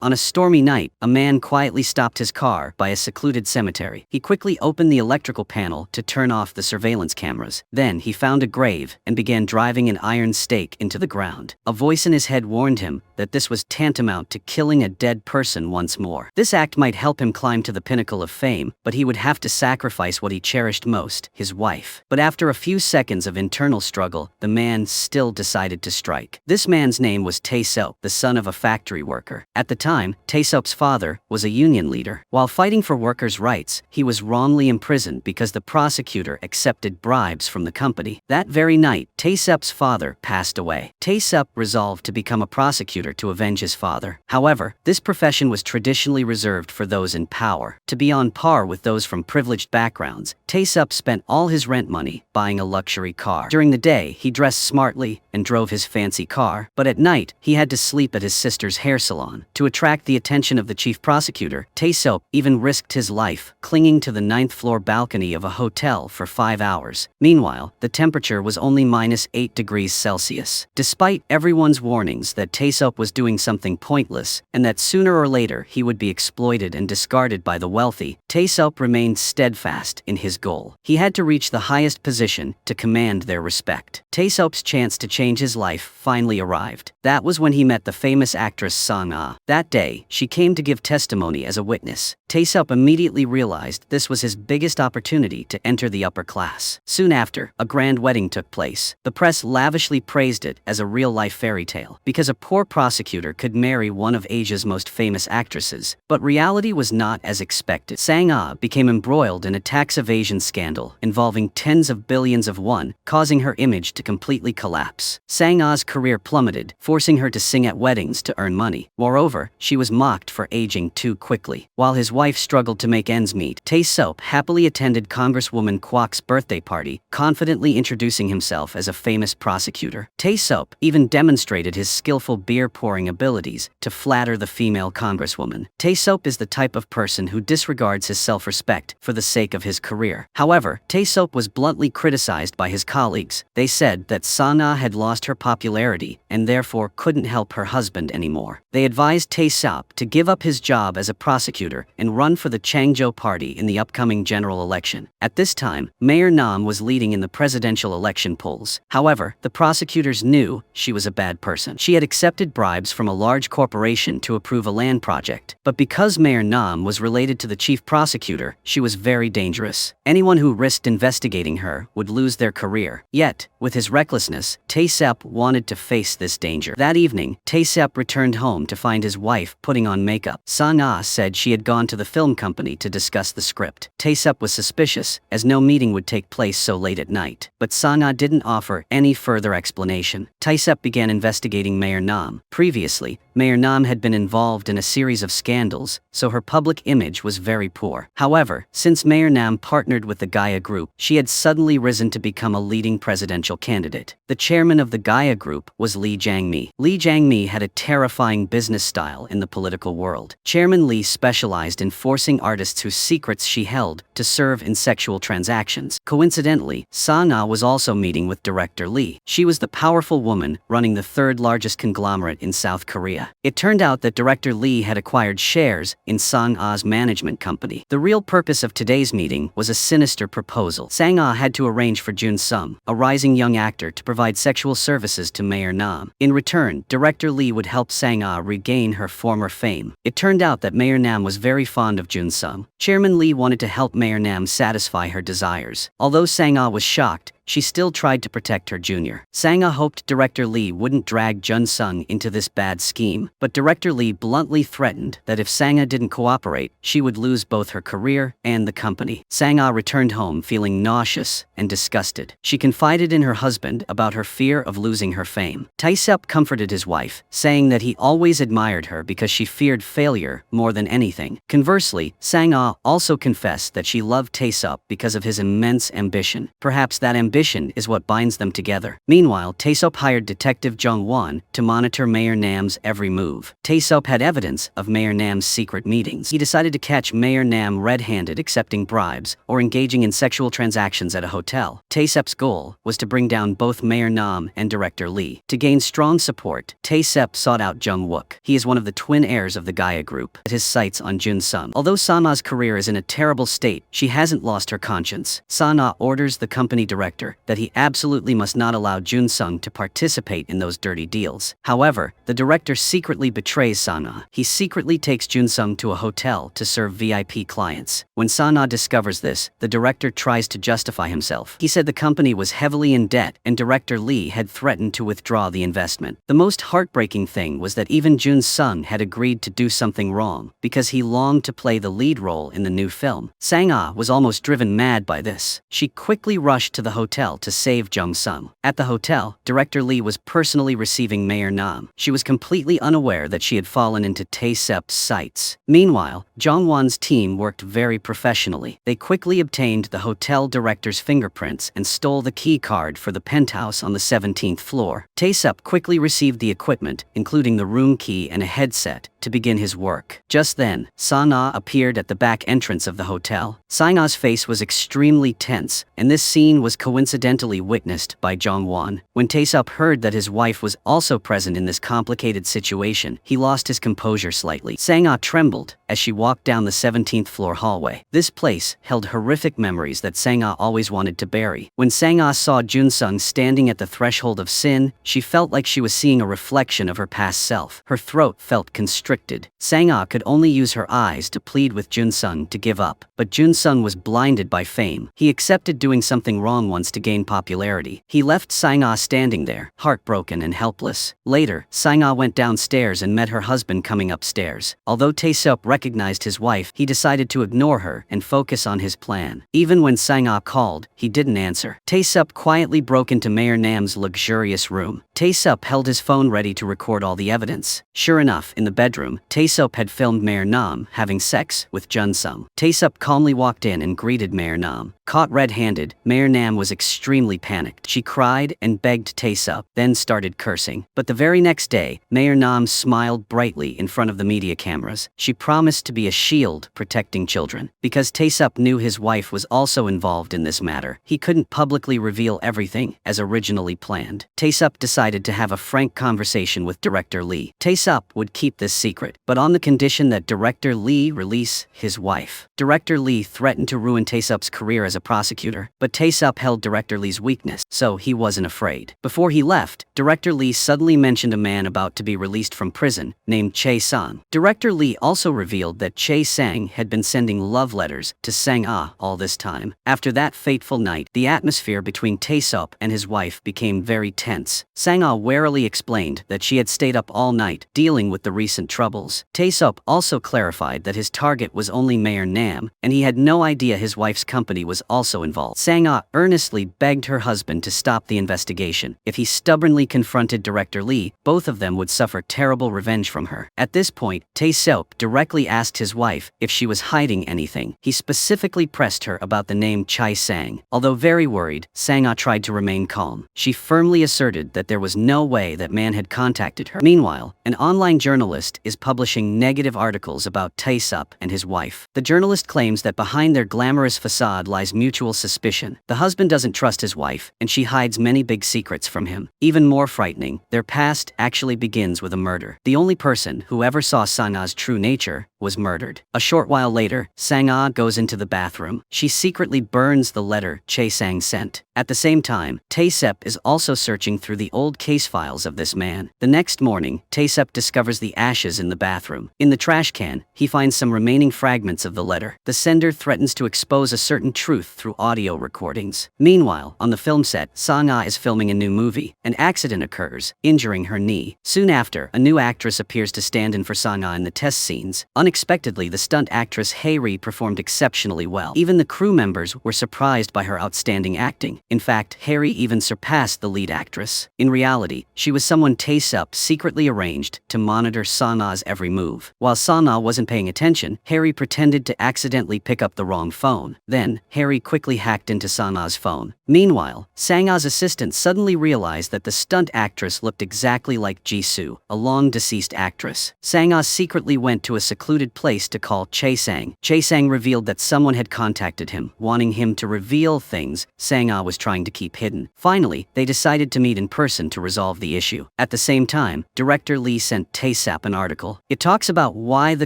On a stormy night, a man quietly stopped his car by a secluded cemetery. He quickly opened the electrical panel to turn off the surveillance cameras. Then he found a grave and began driving an iron stake into the ground. A voice in his head warned him that this was tantamount to killing a dead person once more. This act might help him climb to the pinnacle of fame, but he would have to sacrifice what he cherished most, his wife. But after a few seconds of internal struggle, the man still decided to strike. This man's name was Tae-seop, the son of a factory worker. At the time, Tae-seop's father was a union leader. While fighting for workers' rights, he was wrongly imprisoned because the prosecutor accepted bribes from the company. That very night, Tae-seop's father passed away. Tae-seop resolved to become a prosecutor to avenge his father. However, this profession was traditionally reserved for those in power. To be on par with those from privileged backgrounds, Tae-seop spent all his rent money buying a luxury car. During the day, he dressed smartly and drove his fancy car, but at night, he had to sleep at his sister's hair salon. To attract the attention of the chief prosecutor, Tae-seop even risked his life, clinging to the 9th-floor balcony of a hotel for 5 hours. Meanwhile, the temperature was only -8 degrees Celsius. Despite everyone's warnings that Tae-seop was doing something pointless, and that sooner or later he would be exploited and discarded by the wealthy, Tae-seop remained steadfast in his goal. He had to reach the highest position to command their respect. Tae-seop's chance to change his life finally arrived. That was when he met the famous actress Sang-ah. That day, she came to give testimony as a witness. Tae-seop immediately realized this was his biggest opportunity to enter the upper class. Soon after, a grand wedding took place. The press lavishly praised it as a real-life fairy tale, because a poor prosecutor could marry one of Asia's most famous actresses. But reality was not as expected. Sang-ah became embroiled in a tax evasion scandal involving tens of billions of won, causing her image to completely collapse. Sang-ah's career plummeted, forcing her to sing at weddings to earn money. Moreover, she was mocked for aging too quickly. While his wife struggled to make ends meet, Tae-seop happily attended Congresswoman Kwok's birthday party, confidently introducing himself as a famous prosecutor. Tae-seop even demonstrated his skillful beer-pouring abilities to flatter the female congresswoman. Tae-seop is the type of person who disregards his self-respect for the sake of his career. However, Tae-seop was bluntly criticized by his colleagues. They said that Sang-ah had lost her popularity and therefore couldn't help her husband anymore. They advised Tae-seop to give up his job as a prosecutor and run for the Changjo party in the upcoming general election. At this time, Mayor Nam was leading in the presidential election polls. However, the prosecutors knew she was a bad person. She had accepted bribes from a large corporation to approve a land project. But because Mayor Nam was related to the chief prosecutor, she was very dangerous. Anyone who risked investigating her would lose their career. Yet, with his recklessness, Tae-seop wanted to face this danger. That evening, Tae-seop returned home to find his wife putting on makeup. Sang-ah said she had gone to the film company to discuss the script. Tae-seop was suspicious, as no meeting would take place so late at night. But Sang-ah didn't offer any further explanation. Tae-seop began investigating Mayor Nam. Previously, Mayor Nam had been involved in a series of scandals, so her public image was very poor. However, since Mayor Nam partnered with the Gaia Group, she had suddenly risen to become a leading presidential candidate. The chairman of the Gaia Group was Lee Jang-mi. Lee Jang-mi had a terrifying business style in the political world. Chairman Lee specialized in forcing artists whose secrets she held to serve in sexual transactions. Coincidentally, Sang-ah was also meeting with director Lee. She was the powerful woman running the third largest conglomerate in South Korea. It turned out that director Lee had acquired shares in Sang-ah's management company. The real purpose of today's meeting was a sinister proposal. Sang-ah had to arrange for Jun Sung, a rising young actor, to provide sexual services to Mayor Nam. In return, director Lee would help Sang-ah regain her former fame. It turned out that Mayor Nam was very fond of Jun Sung. Chairman Lee wanted to help Mayor Nam satisfy her desires. Although Sang-ah was shocked, she still tried to protect her junior. Sang-ah hoped director Lee wouldn't drag Jun Sung into this bad scheme, but director Lee bluntly threatened that if Sang-ah didn't cooperate, she would lose both her career and the company. Sang-ah returned home feeling nauseous and disgusted. She confided in her husband about her fear of losing her fame. Tae-seop comforted his wife, saying that he always admired her because she feared failure more than anything. Conversely, Sang-ah also confessed that she loved Tae-seop because of his immense ambition. Perhaps that ambition ambition is what binds them together. Meanwhile, Taesop hired Detective Jung-won to monitor Mayor Nam's every move. Taesop had evidence of Mayor Nam's secret meetings. He decided to catch Mayor Nam red-handed accepting bribes or engaging in sexual transactions at a hotel. Taesop's goal was to bring down both Mayor Nam and Director Lee. To gain strong support, Taesop sought out Jung-wook. He is one of the twin heirs of the Gaia Group. At his sights on Jun-sung. Although Sana's career is in a terrible state, she hasn't lost her conscience. Sana orders the company director that he absolutely must not allow Jun-sung to participate in those dirty deals. However, the director secretly betrays Sana. He secretly takes Jun-sung to a hotel to serve VIP clients. When Sana discovers this, the director tries to justify himself. He said the company was heavily in debt and Director Lee had threatened to withdraw the investment. The most heartbreaking thing was that even Jun-sung had agreed to do something wrong because he longed to play the lead role in the new film. Sang-ah was almost driven mad by this. She quickly rushed to the hotel to save Jung-sung. At the hotel, Director Lee was personally receiving Mayor Nam. She was completely unaware that she had fallen into Taesop's sights. Meanwhile, Jong-won's team worked very professionally. They quickly obtained the hotel director's fingerprints and stole the key card for the penthouse on the 17th floor. Taesop quickly received the equipment, including the room key and a headset, to begin his work. Just then, Sang-ah appeared at the back entrance of the hotel. Sang-ah's face was extremely tense, and this scene was coincidentally witnessed by Jong-won. When Taesop heard that his wife was also present in this complicated situation, he lost his composure slightly. Sang-ah trembled as she walked down the 17th floor hallway. This place held horrific memories that Sang-ah always wanted to bury. When Sang-ah saw Jun-sung standing at the threshold of sin, she felt like she was seeing a reflection of her past self. Her throat felt constricted. Sang-ah could only use her eyes to plead with Jun-sung to give up, but Jun-sung was blinded by fame. He accepted doing something wrong once to gain popularity. He left Sang-ah standing there, heartbroken and helpless. Later, Sang-ah went downstairs and met her husband coming upstairs. Although Taesop recognized his wife, he decided to ignore her and focus on his plan. Even when Sang-ah called, he didn't answer. Taesop quietly broke into Mayor Nam's luxurious room. Taesop held his phone ready to record all the evidence. Sure enough, in the bedroom, Taesop had filmed Mayor Nam having sex with Jun-sung. Taesop calmly walked in and greeted Mayor Nam. Caught red-handed, Mayor Nam was extremely panicked. She cried and begged Taesop, then started cursing. But the very next day, Mayor Nam smiled brightly in front of the media cameras. She promised to be a shield protecting children. Because Taesop knew his wife was also involved in this matter, he couldn't publicly reveal everything as originally planned. Taesop decided to have a frank conversation with Director Lee. Taesop would keep this secret, but on the condition that Director Lee release his wife. Director Lee threatened to ruin Taesop's career as a prosecutor, but Taesop held Director Lee's weakness, so he wasn't afraid. Before he left, Director Lee suddenly mentioned a man about to be released from prison, named Chae-sang. Director Lee also revealed that Chae-sang had been sending love letters to Sang-ah all this time. After that fateful night, the atmosphere between Taesop and his wife became very tense. Sang-ah warily explained that she had stayed up all night, dealing with the recent troubles. Taesop also clarified that his target was only Mayor Nam, and he had no idea his wife's company was also involved. Sang-ah earnestly begged her husband to stop the investigation. If he stubbornly confronted Director Lee, both of them would suffer terrible revenge from her. At this point, Taesop directly asked his wife if she was hiding anything. He specifically pressed her about the name Chae-sang. Although very worried, Sang-ah tried to remain calm. She firmly asserted that there was no way that man had contacted her. Meanwhile, an online journalist is publishing negative articles about Taesop and his wife. The journalist claims that behind their glamorous facade lies mutual suspicion. The husband doesn't trust his wife, and she hides many big secrets from him. Even more frightening, their past actually begins with a murder. The only person who ever saw Sang-ah's true nature was murdered. A short while later, Sang-ah goes into the bathroom. She secretly burns the letter Chae-sang sent. At the same time, Taesop is also searching through the old case files of this man. The next morning, Taesop discovers the ashes in the bathroom. In the trash can, he finds some remaining fragments of the letter. The sender threatens to expose a certain truth through audio recordings. Meanwhile, on the film set, Sang-ah is filming a new movie. An accident occurs, injuring her knee. Soon after, a new actress appears to stand in for Sang-ah in the test scenes. Unexpectedly, the stunt actress Hae-ri performed exceptionally well. Even the crew members were surprised by her outstanding acting. In fact, Hae-ri even surpassed the lead actress. In reality, she was someone Taesop secretly arranged to monitor Sang-ah's every move. While Sang-ah wasn't paying attention, Hae-ri pretended to accidentally pick up the wrong phone. Then, Hae-ri quickly hacked into Sang-ah's phone. Meanwhile, Sang-a's assistant suddenly realized that the stunt actress looked exactly like Jisoo, a long-deceased actress. Sang-ah secretly went to a secluded place to call Chae-sang. Chae-sang revealed that someone had contacted him, wanting him to reveal things Sang-ah was trying to keep hidden. Finally, they decided to meet in person to resolve the issue. At the same time, director Lee sent Tae-sap an article. It talks about why the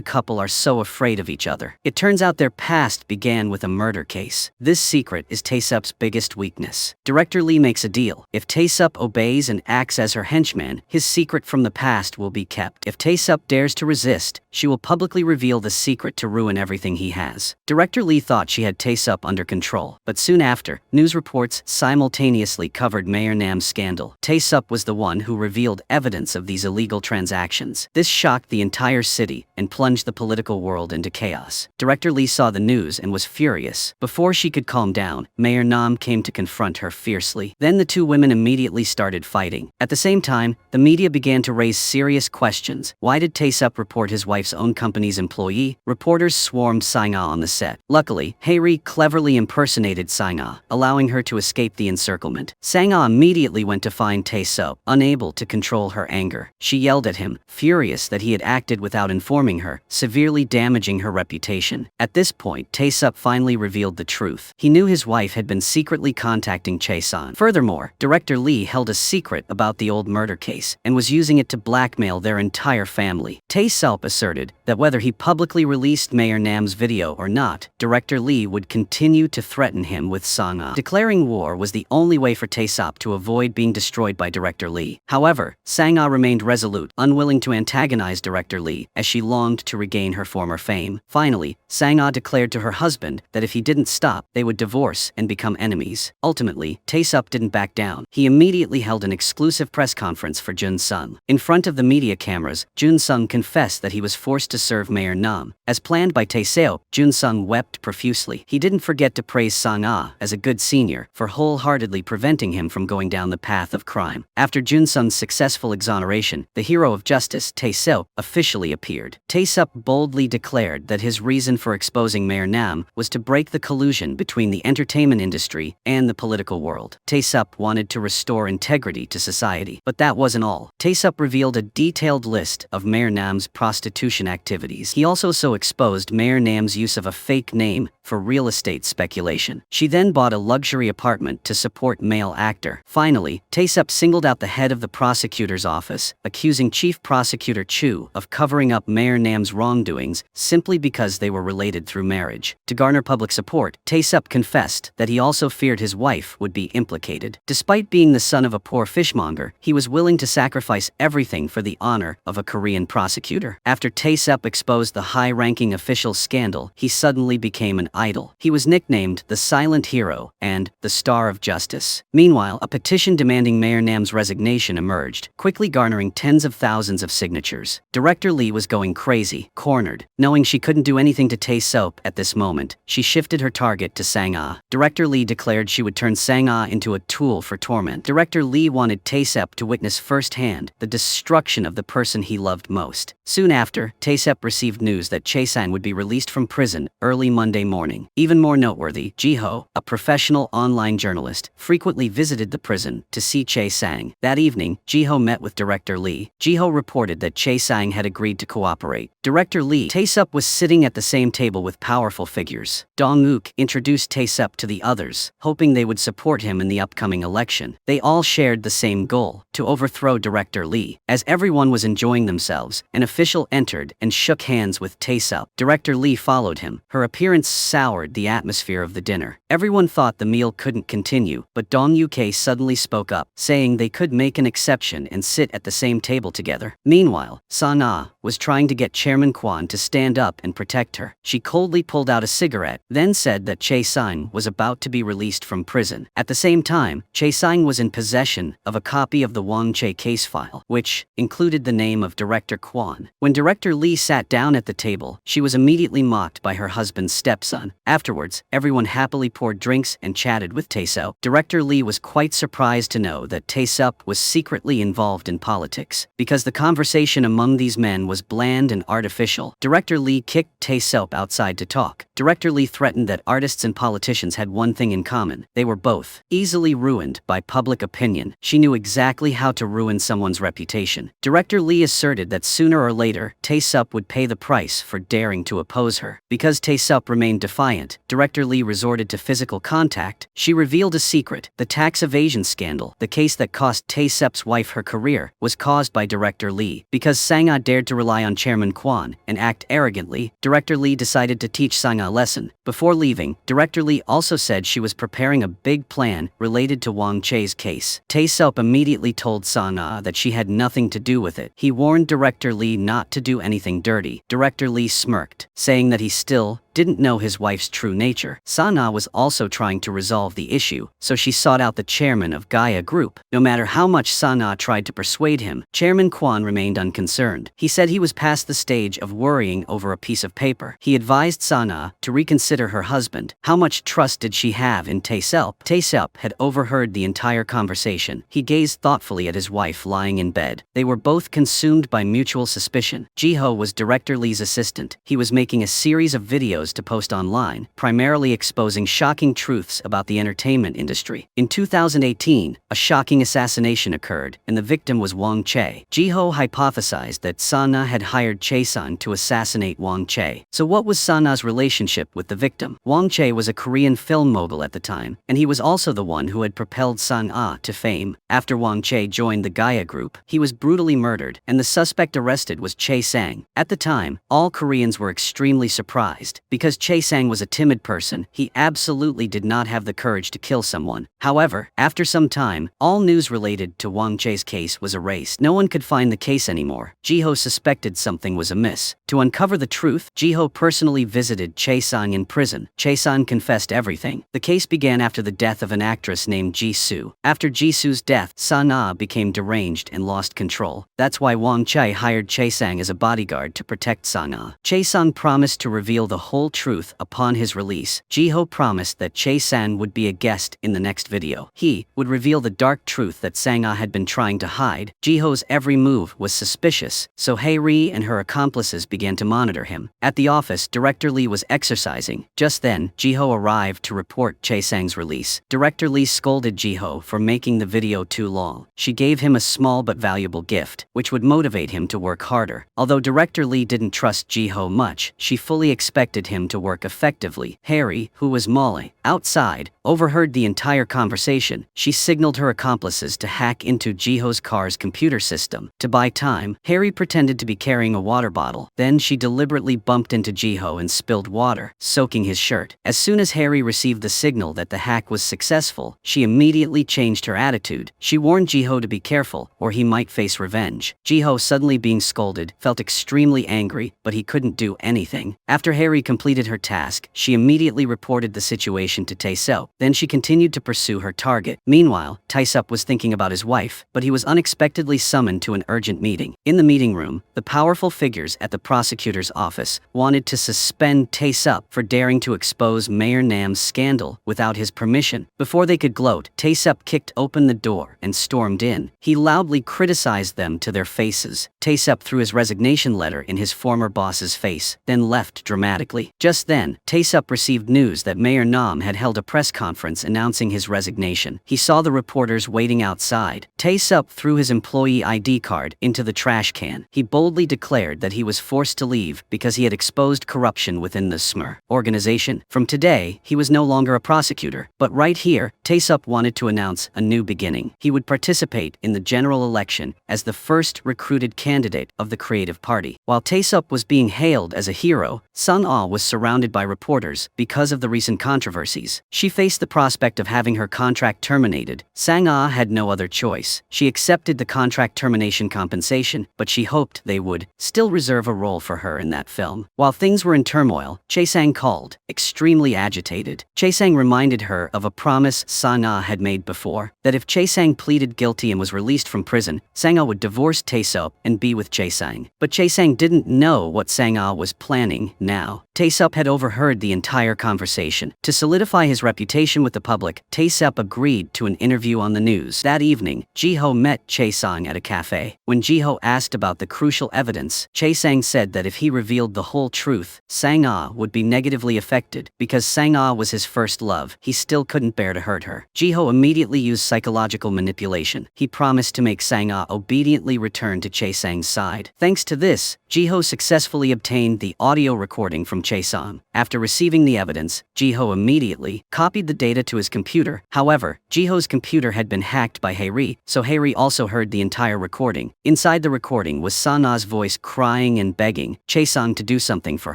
couple are so afraid of each other. It turns out their past began with a murder case. This secret is Tae-sap's biggest weakness. Director Lee makes a deal. If Tae-sap obeys and acts as her henchman, his secret from the past will be kept. If Tae-sap dares to resist, she will publicly reveal the secret to ruin everything he has. Director Lee thought she had Tae-sap under control, but soon after, news reports simultaneously covered Mayor Nam's scandal. Tae-sap was the one who revealed evidence of these illegal transactions. This shocked the entire city and plunged the political world into chaos. Director Lee saw the news and was furious. Before she could calm down, Mayor Nam came to confront her fiercely. Then the two women immediately started fighting. At the same time, the media began to raise serious questions. Why did Tae-sap report his wife's own company's employee? Reporters swarmed Sang-ah on the set. Luckily, Hae-ri cleverly impersonated Sang-ah, allowing her to escape the encirclement. Sang-ah immediately went to find Tae-sap, unable to control her anger. She yelled at him, furious that he had acted without informing her, severely damaging her reputation. At this point, Tae-sap finally revealed the truth. He knew his wife had been secretly contacting Chae-san. Furthermore, director Lee held a secret about the old murder case and was using it to blackmail their entire family. Tae-sap asserted that whether he publicly released Mayor Nam's video or not, director Lee would continue to threaten him with Sang-ah. Declaring war was the only way for Tae-sap to avoid being destroyed by director Lee. However, Sang-ah remained resolute, unwilling to antagonize director Lee, as she longed to regain her former fame. Finally, Sang-ah declared to her husband that if he didn't stop, they would divorce and become enemies. Ultimately, Tae-sap didn't back down. He immediately held an exclusive press conference for Jun-sung. In front of the media cameras, Jun-sung confessed that he was forced to serve Mayor Nam. As planned by Tae-seo, Jun-sung wept profusely. He didn't forget to praise Sang-ah as a good senior for wholeheartedly preventing him from going down the path of crime. After Jun-sung's successful exoneration, the hero of justice, Tae-seo, officially appeared. Tae-sap boldly declared that his reason for exposing Mayor Nam was to break the collusion between the entertainment industry and the political world. Tae-sap wanted to restore integrity to society. But that wasn't all. Tae-sap revealed a detailed list of Mayor Nam's prostitution activities. He also exposed Mayor Nam's use of a fake name for real estate speculation. She then bought a luxury apartment to support male actor. Finally, Tae-sap singled out the head of the prosecutor's office, accusing Chief Prosecutor Chu of covering up Mayor Nam's wrongdoings simply because they were related through marriage. To garner public support, Tae-sap confessed that he also feared his wife would be implicated. Despite being the son of a poor fishmonger, he was willing to sacrifice everything for the honor of a Korean prosecutor. After Tae-sap exposed the high-ranking official's scandal, he suddenly became an idol. He was nicknamed the Silent Hero and the Star of Justice. Meanwhile, a petition demanding Mayor Nam's resignation emerged, quickly garnering tens of thousands of signatures. Director Lee was going crazy. Cornered. Knowing she couldn't do anything to Tae-sap at this moment, she shifted her target to Sang-ah. Director Lee declared she would turn Sang-ah into a tool for torment. Director Lee wanted Tae-sap to witness firsthand the destruction of the person he loved most. Soon after, Tae-sap received news that Chae-sang would be released from prison early Monday morning. Even more noteworthy, Ji-ho, a professional online journalist, frequently visited the prison to see Chae-sang. That evening, Ji-ho met with Director Lee. Ji-ho reported that Chae-sang had agreed to cooperate. Director Lee, Tae-sap was sitting at the same table with powerful figures. Dong-wook introduced Tae-sap to the others, hoping they would support him in the upcoming election. They all shared the same goal, to overthrow Director Lee. As everyone was enjoying themselves, an official entered and shook hands with Tae-sap. Director Lee followed him. Her appearance soured the atmosphere of the dinner. Everyone thought the meal couldn't continue, but Dong-wook suddenly spoke up, saying they could make an exception and sit at the same table together. Meanwhile, Sang-ah was trying to get Chairman Kwon to stand up and protect her. She coldly pulled out a cigarette, then said that Chae-sang was about to be released from prison. At the same time, Chae-sang was in possession of a copy of the Wang Chae case file, which included the name of Director Kwon. When Director Lee sat down at the table, she was immediately mocked by her husband's stepson. Afterwards, everyone happily poured drinks and chatted with Tae-seo. Director Lee was quite surprised to know that Tae-seo was secretly involved in politics. Because the conversation among these men was bland and artificial, Director Lee kicked Tae-seo outside to talk. Director Lee threatened that artists and politicians had one thing in common: They were both easily ruined by public opinion. She knew exactly how to ruin someone's reputation. Director Lee asserted that sooner or later, Tae-sup would pay the price for daring to oppose her. Because Tae-sup remained defiant, Director Lee resorted to physical contact. She revealed a secret: the tax evasion scandal, the case that cost Tae-sup's wife her career, was caused by Director Lee. Because Sang-ah dared to rely on Chairman Kwon and act arrogantly, Director Lee decided to teach Sang-ah a lesson. Before leaving, Director Lee also said she was preparing a big plan related to Wang Che's case. Tae-sup immediately told Sang-ah that she had nothing to do with it. He warned Director Lee not to do anything dirty. Director Lee smirked, saying that he still didn't know his wife's true nature. Sang-ah was also trying to resolve the issue, so she sought out the chairman of Gaia Group. No matter how much Sang-ah tried to persuade him, Chairman Kwon remained unconcerned. He said he was past the stage of worrying over a piece of paper. He advised Sang-ah to reconsider her husband. How much trust did she have in Tae-sup? Tae-sup had overheard the entire conversation. He gazed thoughtfully at his wife lying in bed. They were both consumed by mutual suspicion. Ji-ho was Director Lee's assistant. He was making a series of videos to post online, primarily exposing shocking truths about the entertainment industry. In 2018, a shocking assassination occurred, and the victim was Wang Che. Ji-ho hypothesized that Sang-ah had hired Che-san to assassinate Wang Che. So what was Sang-ah's relationship with the victim? Wang Che was a Korean film mogul at the time, and he was also the one who had propelled Sang-ah to fame. After Wang Che joined the Gaia Group, he was brutally murdered, and the suspect arrested was Che-sang. At the time, all Koreans were extremely surprised. Because Che-sang was a timid person, he absolutely did not have the courage to kill someone. However, after some time, all news related to Wang Che's case was erased. No one could find the case anymore. Ji-ho suspected something was amiss. To uncover the truth, Ji-ho personally visited Che-sang in prison. Che-sang confessed everything. The case began after the death of an actress named Ji-soo. After Ji-soo's death, Sang-ah became deranged and lost control. That's why Wang Che hired Che-sang as a bodyguard to protect Sang-ah. Che-sang promised to reveal the whole truth upon his release. Ji-ho promised that Che-san would be a guest in the next video. He would reveal the dark truth that Sang-ah had been trying to hide. Ji-ho's every move was suspicious, so Hae-ri and her accomplices began to monitor him. At the office, Director Lee was exercising. Just then, Ji-ho arrived to report Che-sang's release. Director Lee scolded Ji-ho for making the video too long. She gave him a small but valuable gift, which would motivate him to work harder. Although Director Lee didn't trust Ji-ho much, she fully expected him to work effectively. Harry, who was Molly, outside, overheard the entire conversation. She signaled her accomplices to hack into Ji-ho's car's computer system. To buy time, Harry pretended to be carrying a water bottle. Then she deliberately bumped into Ji-ho and spilled water, soaking his shirt. As soon as Harry received the signal that the hack was successful, she immediately changed her attitude. She warned Ji-ho to be careful, or he might face revenge. Ji-ho, suddenly being scolded, felt extremely angry, but he couldn't do anything. After Harry completed her task, she immediately reported the situation to Tae-sup. Then she continued to pursue her target. Meanwhile, Tae-sup was thinking about his wife, but he was unexpectedly summoned to an urgent meeting. In the meeting room, the powerful figures at the prosecutor's office wanted to suspend Tae-sup for daring to expose Mayor Nam's scandal without his permission. Before they could gloat, Tae-sup kicked open the door and stormed in. He loudly criticized them to their faces. Tae-sup threw his resignation letter in his former boss's face, then left dramatically. Just then, Tae-sup received news that Mayor Nam had held a press conference announcing his resignation. He saw the reporters waiting outside. Tae-sup threw his employee ID card into the trash can. He boldly declared that he was forced to leave because he had exposed corruption within the SMER organization. From today, he was no longer a prosecutor. But right here, Tae-sup wanted to announce a new beginning. He would participate in the general election as the first recruited candidate of the Creative Party. While Tae-sup was being hailed as a hero, Sang-ah was surrounded by reporters because of the recent controversies. She faced the prospect of having her contract terminated. Sang-ah had no other choice. She accepted the contract termination compensation, but she hoped they would still reserve a role for her in that film. While things were in turmoil, Che-sang called, extremely agitated. Che-sang reminded her of a promise Sang-ah had made before, that if Che-sang pleaded guilty and was released from prison, Sang-ah would divorce Tae-sup and be with Che-sang. But Che-sang didn't know what Sang-ah was planning now. Tae-sup had overheard the entire conversation. To solidify his reputation with the public, Tae-sup agreed to an interview on the news. That evening, Ji-ho met Chae-sang at a cafe. When Ji-ho asked about the crucial evidence, Chae-sang said that if he revealed the whole truth, Sang-ah would be negatively affected. Because Sang-ah was his first love, he still couldn't bear to hurt her. Ji-ho immediately used psychological manipulation. He promised to make Sang-ah obediently return to Chae-sang's side. Thanks to this, Ji-ho successfully obtained the audio recording from Chae-sang. After receiving the evidence, Ji-ho immediately copied the data to his computer. However, Ji-ho's computer had been hacked by Hae-ri, so Hae-ri also heard the entire recording. Inside the recording was Sang-ah's voice crying and begging Chae-sang to do something for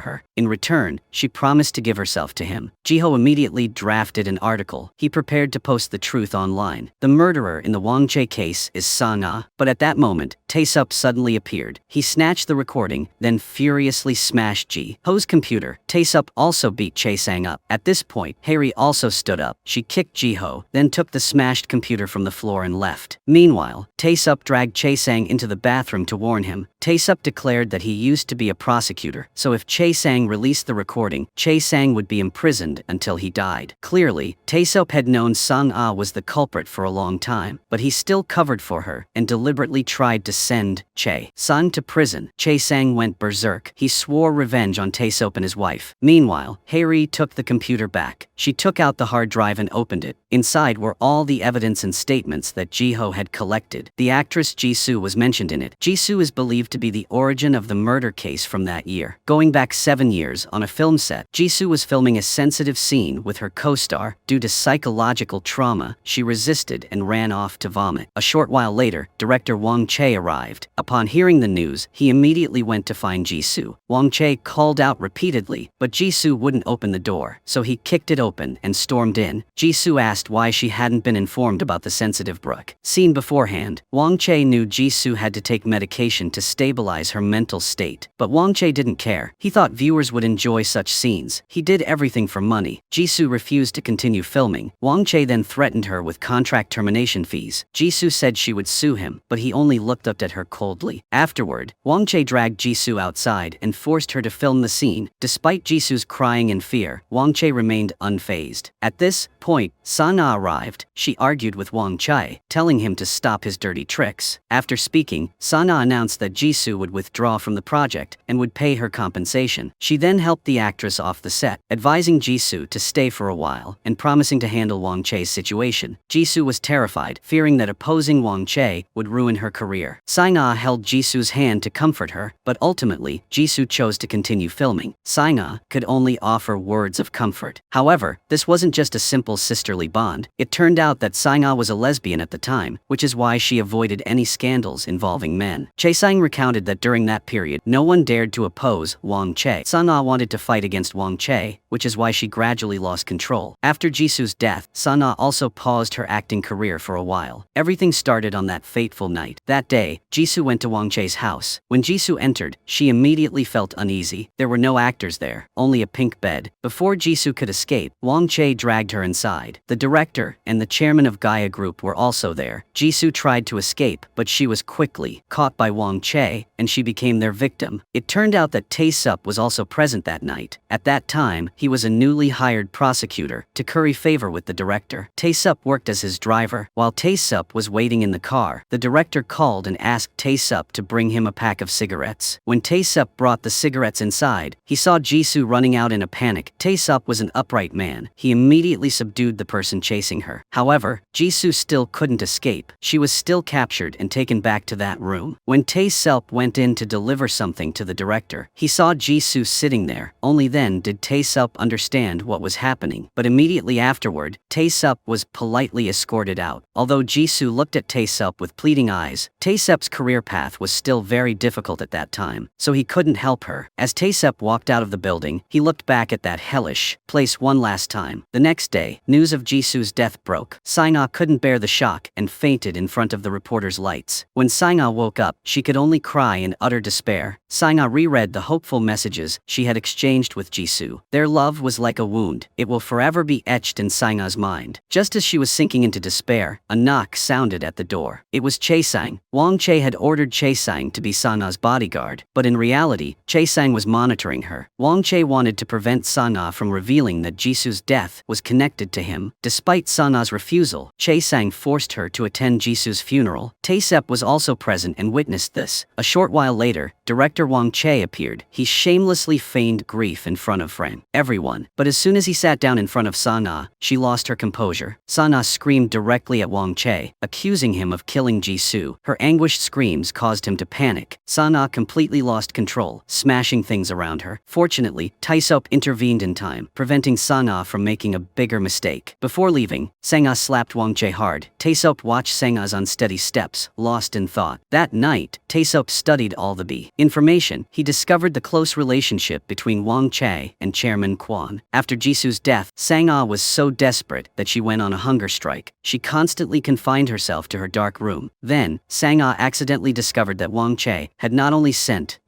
her. In return, she promised to give herself to him. Ji-ho immediately drafted an article. He prepared to post the truth online. The murderer in the Wang Chae case is Sang-ah, but at that moment, Tae-sup suddenly appeared. He snatched the recording, then furiously smashed Ji-ho's computer. Tae-sup also beat Chae-sang up. At this point, Hae-ri also stood up. She kicked Ji-ho, then took the smashed computer from the floor and left. Meanwhile, Tae-sup dragged Chae-sang into the bathroom to warn him. Tae-sup declared that he used to be a prosecutor, so if Chae-sang released the recording, Chae-sang would be imprisoned until he died. Clearly, Tae-sup had known Sang-ah was the culprit for a long time, but he still covered for her and deliberately tried to send Chae-sang to prison. Chae-sang went berserk. He swore revenge on Tae-sup and his wife. Meanwhile, Hae-ri took the computer back. She took out the hard drive and opened it. Inside were all the evidence and statements that Ji-ho had collected. The actress Ji-soo was mentioned in it. Ji-soo is believed to be the origin of the murder case from that year. Going back 7 years, on a film set, Ji-soo was filming a sensitive scene with her co-star. Due to psychological trauma, she resisted and ran off to vomit. A short while later, director Wang Chae arrived. Upon hearing the news, he immediately went to find Ji-soo. Wang Chae called out repeatedly, but Ji-soo wouldn't open the door, so he kicked it open and stormed in. Ji-soo asked why she hadn't been informed about the sensitive book. Seen beforehand, Wang Chae knew Ji-soo had to take medication to stabilize her mental state, but Wang Chae didn't care. He thought viewers would enjoy such scenes. He did everything for money. Ji-soo refused to continue filming. Wang Chae then threatened her with contract termination fees. Ji-soo said she would sue him, but he only looked up at her coldly. Afterward, Wang Chae dragged Ji-soo outside and forced her to film the scene. Despite Ji-soo's crying in fear, Wang Chae remained unfazed. At this point, Sang-ah arrived. She argued with Wang Chae, telling him to stop his dirty tricks. After speaking, Sang-ah announced that Ji-soo would withdraw from the project and would pay her compensation. She then helped the actress off the set, advising Ji-soo to stay for a while and promising to handle Wang Chae's situation. Ji-soo was terrified, fearing that opposing Wang Chae would ruin her career. Sang-ah held Ji-soo's hand to comfort her, but ultimately, Ji-soo chose to continue filming. Sang-ah could only offer words of comfort. However, this wasn't just a simple sisterly bond. It turned out that Sang-ah was a lesbian at the time, which is why she avoided any scandals involving men. Chae-sang recounted that during that period, no one dared to oppose Wang Chae. Sang-ah wanted to fight against Wang Chae, which is why she gradually lost control. After Ji-soo's death, Sang-ah also paused her acting career for a while. Everything started on that fateful night. That day, Ji-soo went to Wang Chae's house. When Ji-soo entered, she immediately felt uneasy. There were no actors there, only a pink bed. Before Ji-soo could escape, Wang Chae dragged her inside. The director and the chairman of Gaia Group were also there. Ji-soo tried to escape, but she was quickly caught by Wang Chae, and she became their victim. It turned out that Tae-sup was also present that night. At that time, he was a newly hired prosecutor to curry favor with the director. Tae-sup worked as his driver. While Tae-sup was waiting in the car, the director called and asked Tae-sup to bring him a pack of cigarettes. When Tae-sup brought the cigarettes inside, he saw Ji-soo running out in a panic. Tae-sup was an upright man. He immediately subdued the person chasing her. However, Ji-soo still couldn't escape. She was still captured and taken back to that room. When Tae-sup went in to deliver something to the director, he saw Ji-soo sitting there. Only then did Tae-sup understand what was happening. But immediately afterward, Tae-sup was politely escorted out. Although Ji-soo looked at Tae-sup with pleading eyes, Tae-sup's career path was still very difficult at that time, so he couldn't help her. As Tae-sup walked out of the building, he looked back at that hellish place one last time. The next day, news of Ji-soo's death broke. Sang-ah couldn't bear the shock and fainted in front of the reporter's lights. When Sang-ah woke up, she could only cry in utter despair. Sang-ah reread the hopeful messages she had exchanged with Ji-soo. Their love was like a wound. It will forever be etched in Sang-ah's mind. Just as she was sinking into despair, a knock sounded at the door. It was Chae-sang. Wang Chae had ordered Chae-sang to be Sang-ah's bodyguard, but in reality, Chae-sang was monitoring her. Wang Che wanted to prevent Sana from revealing that Jisu's death was connected to him. Despite Sana's refusal, Che Sang forced her to attend Jisu's funeral. Taesep was also present and witnessed this. A short while later, director Wang Che appeared. He shamelessly feigned grief in front of everyone. But as soon as he sat down in front of Sana, she lost her composure. Sana screamed directly at Wang Che, accusing him of killing Jisu. Her anguished screams caused him to panic. Sana completely lost control, smashing things around her. Fortunately, Taesop intervened in time, preventing Sana from making a bigger mistake. Before leaving, Sangha slapped Wang Che hard. Taesop watched Sangha's unsteady steps, lost in thought. That night, Taesop studied all the information. He discovered the close relationship between Wang Che and Chairman Quan. After Jisu's death, Sangha was so desperate that she went on a hunger strike. She constantly confined herself to her dark room. Then, Sangha accidentally discovered that Wang Che had not only sent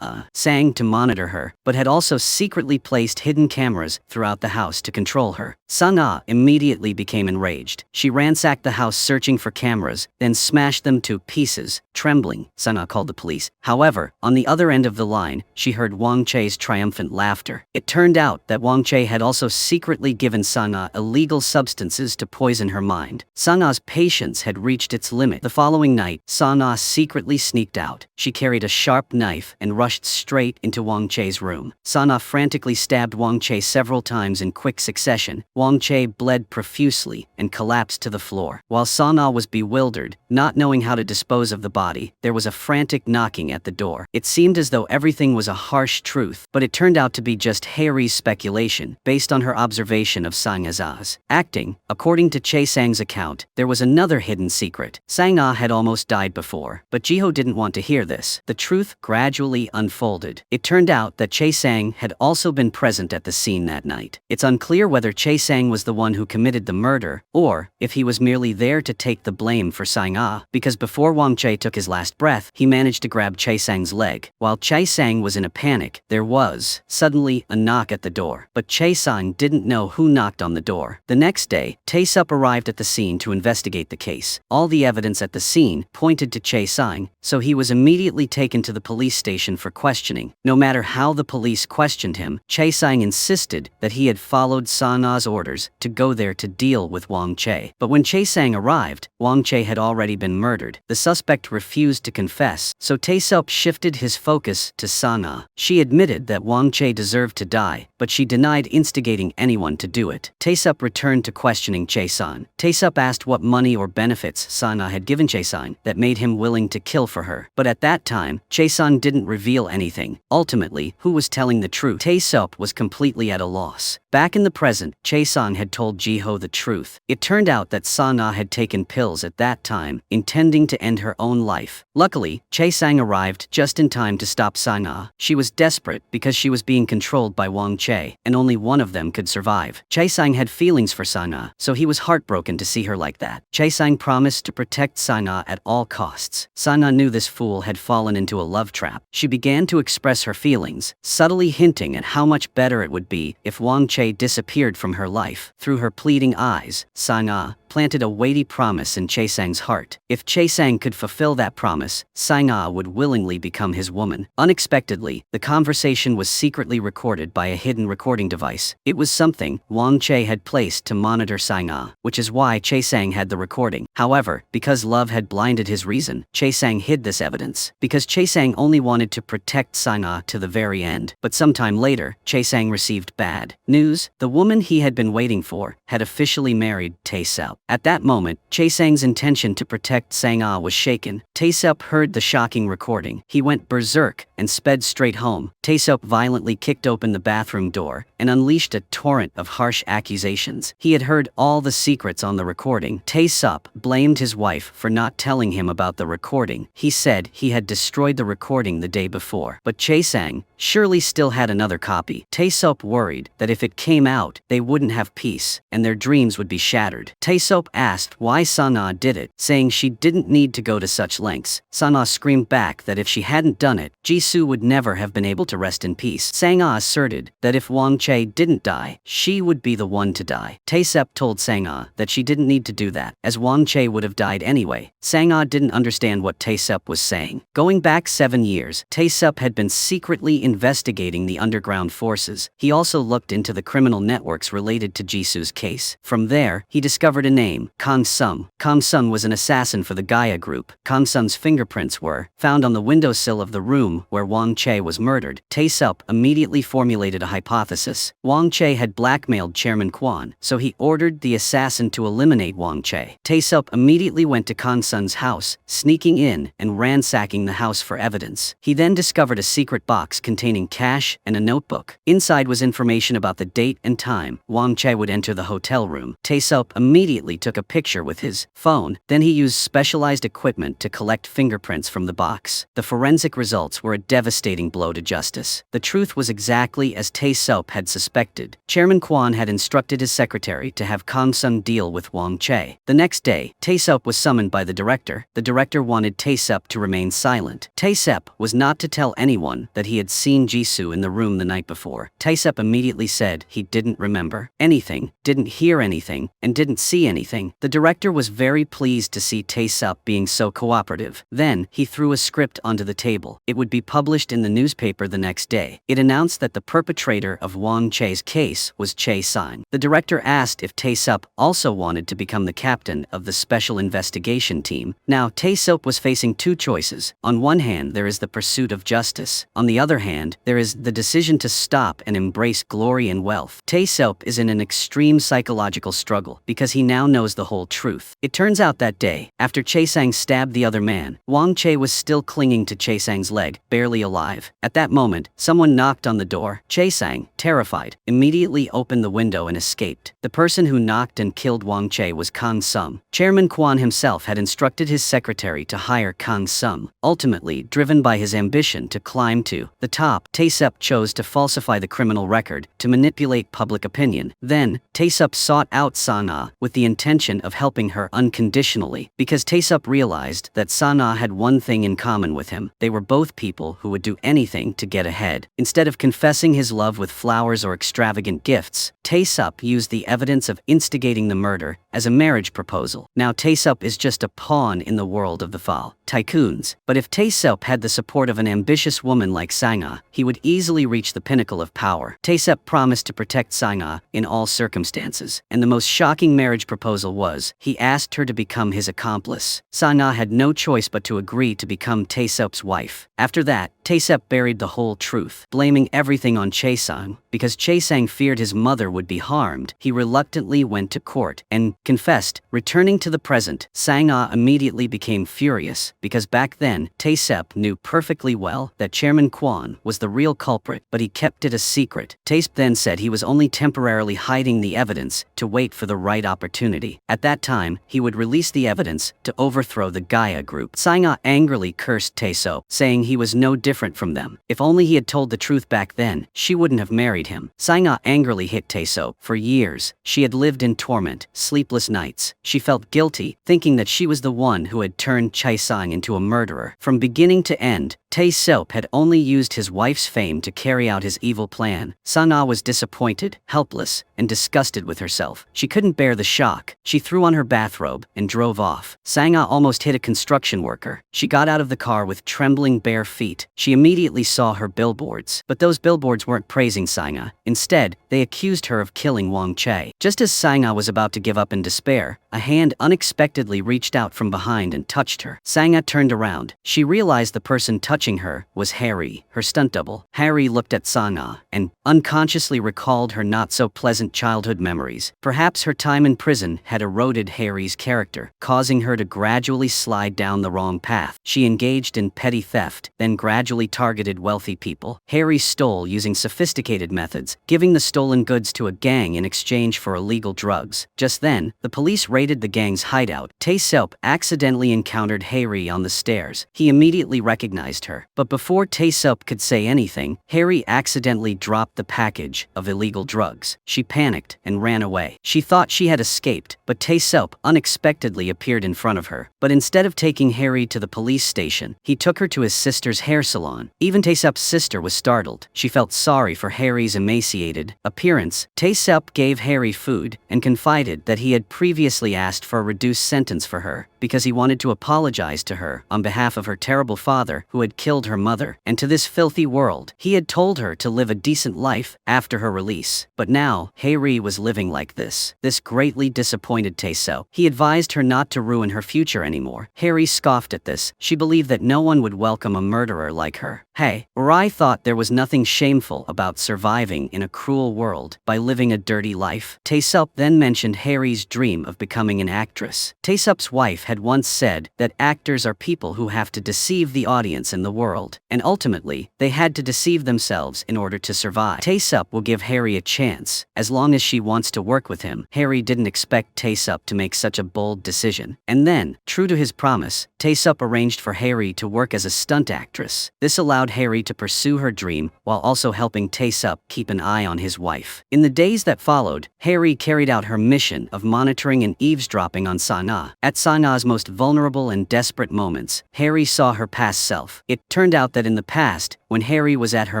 Sang to monitor her, but had also secretly placed hidden cameras throughout the house to control her. Sangha immediately became enraged. She ransacked the house searching for cameras, then smashed them to pieces. Trembling, Sangha called the police. However, on the other end of the line, she heard Wang Che's triumphant laughter. It turned out that Wang Che had also secretly given Sangha illegal substances to poison her mind. Sangha's patience had reached its limit. The following night, Sangha secretly sneaked out. She carried a sharp knife and rushed straight into Wang Che's room. Sangha frantically stabbed Wang Che several times in quick succession. Wang Che bled profusely and collapsed to the floor. While Sangha was bewildered, not knowing how to dispose of the body, there was a frantic knocking at the door. It seemed as though everything was a harsh truth, but it turned out to be just Harry's speculation, based on her observation of Sangha's acting. According to Che Sang's account, there was another hidden secret. Sangha had almost died before, but Jiho didn't want to hear this. The truth gradually unfolded. It turned out that Che Sang had also been present at the scene that night. It's unclear whether Che Sang was the one who committed the murder, or if he was merely there to take the blame for Sangha, because before Wang Che took his last breath, he managed to grab Che Sang's leg. While Che Sang was in a panic, there was, suddenly, a knock at the door. But Che Sang didn't know who knocked on the door. The next day, Taesop arrived at the scene to investigate the case. All the evidence at the scene pointed to Che Sang, so he was immediately taken to the police station for questioning. No matter how the police questioned him, Che Sang insisted that he had followed Sangha's orders to go there to deal with Wang Che. But when Che Sang arrived, Wang Che had already been murdered. The suspect refused to confess, so Taesop shifted his focus to Sangha. She admitted that Wang Che deserved to die, but she denied instigating anyone to do it. Taesop returned to questioning Che Sang. Taesop asked what money or benefits Sangha had given Che Sang that made him willing to kill for her. But at that time, Che Sang didn't reveal anything. Ultimately, who was telling the truth? Taesop was completely at a loss. Back in the present, Che Sang had told Jiho the truth. It turned out that Sangha had taken pills at that time, intending to end her own life. Luckily, Che Sang arrived just in time to stop Sangha. She was desperate because she was being controlled by Wang Che, and only one of them could survive. Che Sang had feelings for Sangha, so he was heartbroken to see her like that. Che Sang promised to protect Sangha at all costs. Sangha knew this fool had fallen into a love trap. She began to express her feelings, subtly hinting at how much better it would be if Wang Che disappeared from her life. Through her pleading eyes, Sangha planted a weighty promise in Che Sang's heart. If Che Sang could fulfill that promise, Sangha would willingly become his woman. Unexpectedly, the conversation was secretly recorded by a hidden recording device. It was something Wang Che had placed to monitor Sangha, which is why Che Sang had the recording. However, because love had blinded his reason, Che Sang hid this evidence. Because Che Sang only wanted to protect Sangha to the very end. But sometime later, Che Sang received bad news. The woman he had been waiting for had officially married Taesop. At that moment, Che Sang's intention to protect Sangha was shaken. Taesop heard the shocking recording. He went berserk and sped straight home. Taesop violently kicked open the bathroom door and unleashed a torrent of harsh accusations. He had heard all the secrets on the recording. Taesop blamed his wife for not telling him about the recording. He said he had destroyed the recording the day before. But Che Sang surely still had another copy. Taesop worried that if it came out, they wouldn't have peace, and their dreams would be shattered. Taesop Tae-seop asked why Sang-ah did it, saying she didn't need to go to such lengths. Sang-ah screamed back that if she hadn't done it, Jisoo would never have been able to rest in peace. Sang-ah asserted that if Wang Chae didn't die, she would be the one to die. Tae-seop told Sang-ah that she didn't need to do that, as Wang Chae would have died anyway. Sang-ah didn't understand what Tae-seop was saying. Going back 7 years, Tae-seop had been secretly investigating the underground forces. He also looked into the criminal networks related to Jisoo's case. From there, he discovered a name, Kang Sung. Kang Sung was an assassin for the Gaia group. Kang Sung's fingerprints were found on the windowsill of the room where Wang Chae was murdered. Tae-seop immediately formulated a hypothesis. Wang Chae had blackmailed Chairman Kwon, so he ordered the assassin to eliminate Wang Chae. Tae-seop immediately went to Kang Sung's house, sneaking in and ransacking the house for evidence. He then discovered a secret box containing cash and a notebook. Inside was information about the date and time Wang Chae would enter the hotel room. Tae-seop immediately took a picture with his phone. Then he used specialized equipment to collect fingerprints from the box. The forensic results were a devastating blow to justice. The truth was exactly as Tae-seop had suspected. Chairman Kwon had instructed his secretary to have Kang Sung deal with Wang Chae. The next day, Tae-seop was summoned by the director. The director wanted Tae-seop to remain silent. Tae-seop was not to tell anyone that he had seen Jisoo in the room the night before. Tae-seop immediately said he didn't remember anything, didn't hear anything, and didn't see anything. The director was very pleased to see Tae-seop being so cooperative. Then, he threw a script onto the table. It would be published in the newspaper the next day. It announced that the perpetrator of Wang Chae's case was Chae Sang. The director asked if Tae-seop also wanted to become the captain of the special investigation team. Now, Tae-seop was facing two choices. On one hand, there is the pursuit of justice. On the other hand, there is the decision to stop and embrace glory and wealth. Tae-seop is in an extreme psychological struggle because he now knows the whole truth. It turns out that day, after Chae Sang stabbed the other man, Wang Chae was still clinging to Chae Sang's leg, barely alive. At that moment, someone knocked on the door. Chae Sang, terrified, immediately opened the window and escaped. The person who knocked and killed Wang Chae was Kang Sung. Chairman Kwon himself had instructed his secretary to hire Kang Sung. Ultimately, driven by his ambition to climb to the top, Tae-seop chose to falsify the criminal record to manipulate public opinion. Then, Tae-seop sought out Sang-ah with the intention of helping her unconditionally. Because Tae-seop realized that Sang-ah had one thing in common with him: they were both people who would do anything to get ahead. Instead of confessing his love with flowers or extravagant gifts, Tae-seop used the evidence of instigating the murder as a marriage proposal. Now Tae-seop is just a pawn in the world of the Fall tycoons. But if Tae-seop had the support of an ambitious woman like Sang-ah, he would easily reach the pinnacle of power. Tae-seop promised to protect Sang-ah in all circumstances. And the most shocking marriage proposal was, he asked her to become his accomplice. Sang-ah had no choice but to agree to become Tae-seop's wife. After that, Tae-seop buried the whole truth, blaming everything on Chae Sang. Because Chae Sang feared his mother would be harmed, he reluctantly went to court and confessed. Returning to the present, Sang-ah immediately became furious, because back then, Tae-seop knew perfectly well that Chairman Kwon was the real culprit, but he kept it a secret. Tae-seop then said he was only temporarily hiding the evidence to wait for the right opportunity. At that time, he would release the evidence to overthrow the Gaia group. Sang-ah angrily cursed Tae-seop, saying he was no different from them. If only he had told the truth back then, she wouldn't have married him. Sang-ah angrily hit Tae-seop. For years, she had lived in torment, sleepless nights. She felt guilty, thinking that she was the one who had turned Chae Sang into a murderer. From beginning to end, Tae-seop had only used his wife's fame to carry out his evil plan. Sang-ah was disappointed, helpless, and disgusted with herself. She couldn't bear the shock. She threw on her bathrobe and drove off. Sang-ah almost hit a construction worker. She got out of the car with trembling bare feet. She immediately saw her billboards. But those billboards weren't praising Sang-ah. Instead, they accused her of killing Wang Chae. Just as Sang-ah was about to give up in despair, a hand unexpectedly reached out from behind and touched her. Sang-ah turned around. She realized the person touching her was Harry, her stunt double. Harry looked at Sang-ah and unconsciously recalled her not-so-pleasant childhood memories. Perhaps her time in prison had eroded Harry's character, causing her to gradually slide down the wrong path. She engaged in petty theft, then gradually individually targeted wealthy people. Harry stole using sophisticated methods, giving the stolen goods to a gang in exchange for illegal drugs. Just then, the police raided the gang's hideout. Tae-seop accidentally encountered Harry on the stairs. He immediately recognized her. But before Tae-seop could say anything, Harry accidentally dropped the package of illegal drugs. She panicked and ran away. She thought she had escaped, but Tae-seop unexpectedly appeared in front of her. But instead of taking Harry to the police station, he took her to his sister's hair salon. Even Tae-seop's sister was startled. She felt sorry for Harry's emaciated appearance. Tae-seop gave Harry food and confided that he had previously asked for a reduced sentence for her because he wanted to apologize to her on behalf of her terrible father who had killed her mother. And to this filthy world, he had told her to live a decent life after her release. But now, Harry was living like this. This greatly disappointed Tae-seop. He advised her not to ruin her future anymore. Harry scoffed at this. She believed that no one would welcome a murderer like her. Hey, I thought there was nothing shameful about surviving in a cruel world by living a dirty life. Tae-seop then mentioned Harry's dream of becoming an actress. Tae-seop's wife had once said that actors are people who have to deceive the audience in the world, and ultimately, they had to deceive themselves in order to survive. Tae-seop will give Harry a chance, as long as she wants to work with him. Harry didn't expect Tae-seop to make such a bold decision. And then, true to his promise, Tae-seop arranged for Harry to work as a stunt actress. This allowed Harry to pursue her dream while also helping Tae-seop keep an eye on his wife. In the days that followed, Harry carried out her mission of monitoring and eavesdropping on Sang-ah. At Sang-ah's most vulnerable and desperate moments, Harry saw her past self. It turned out that in the past, when Harry was at her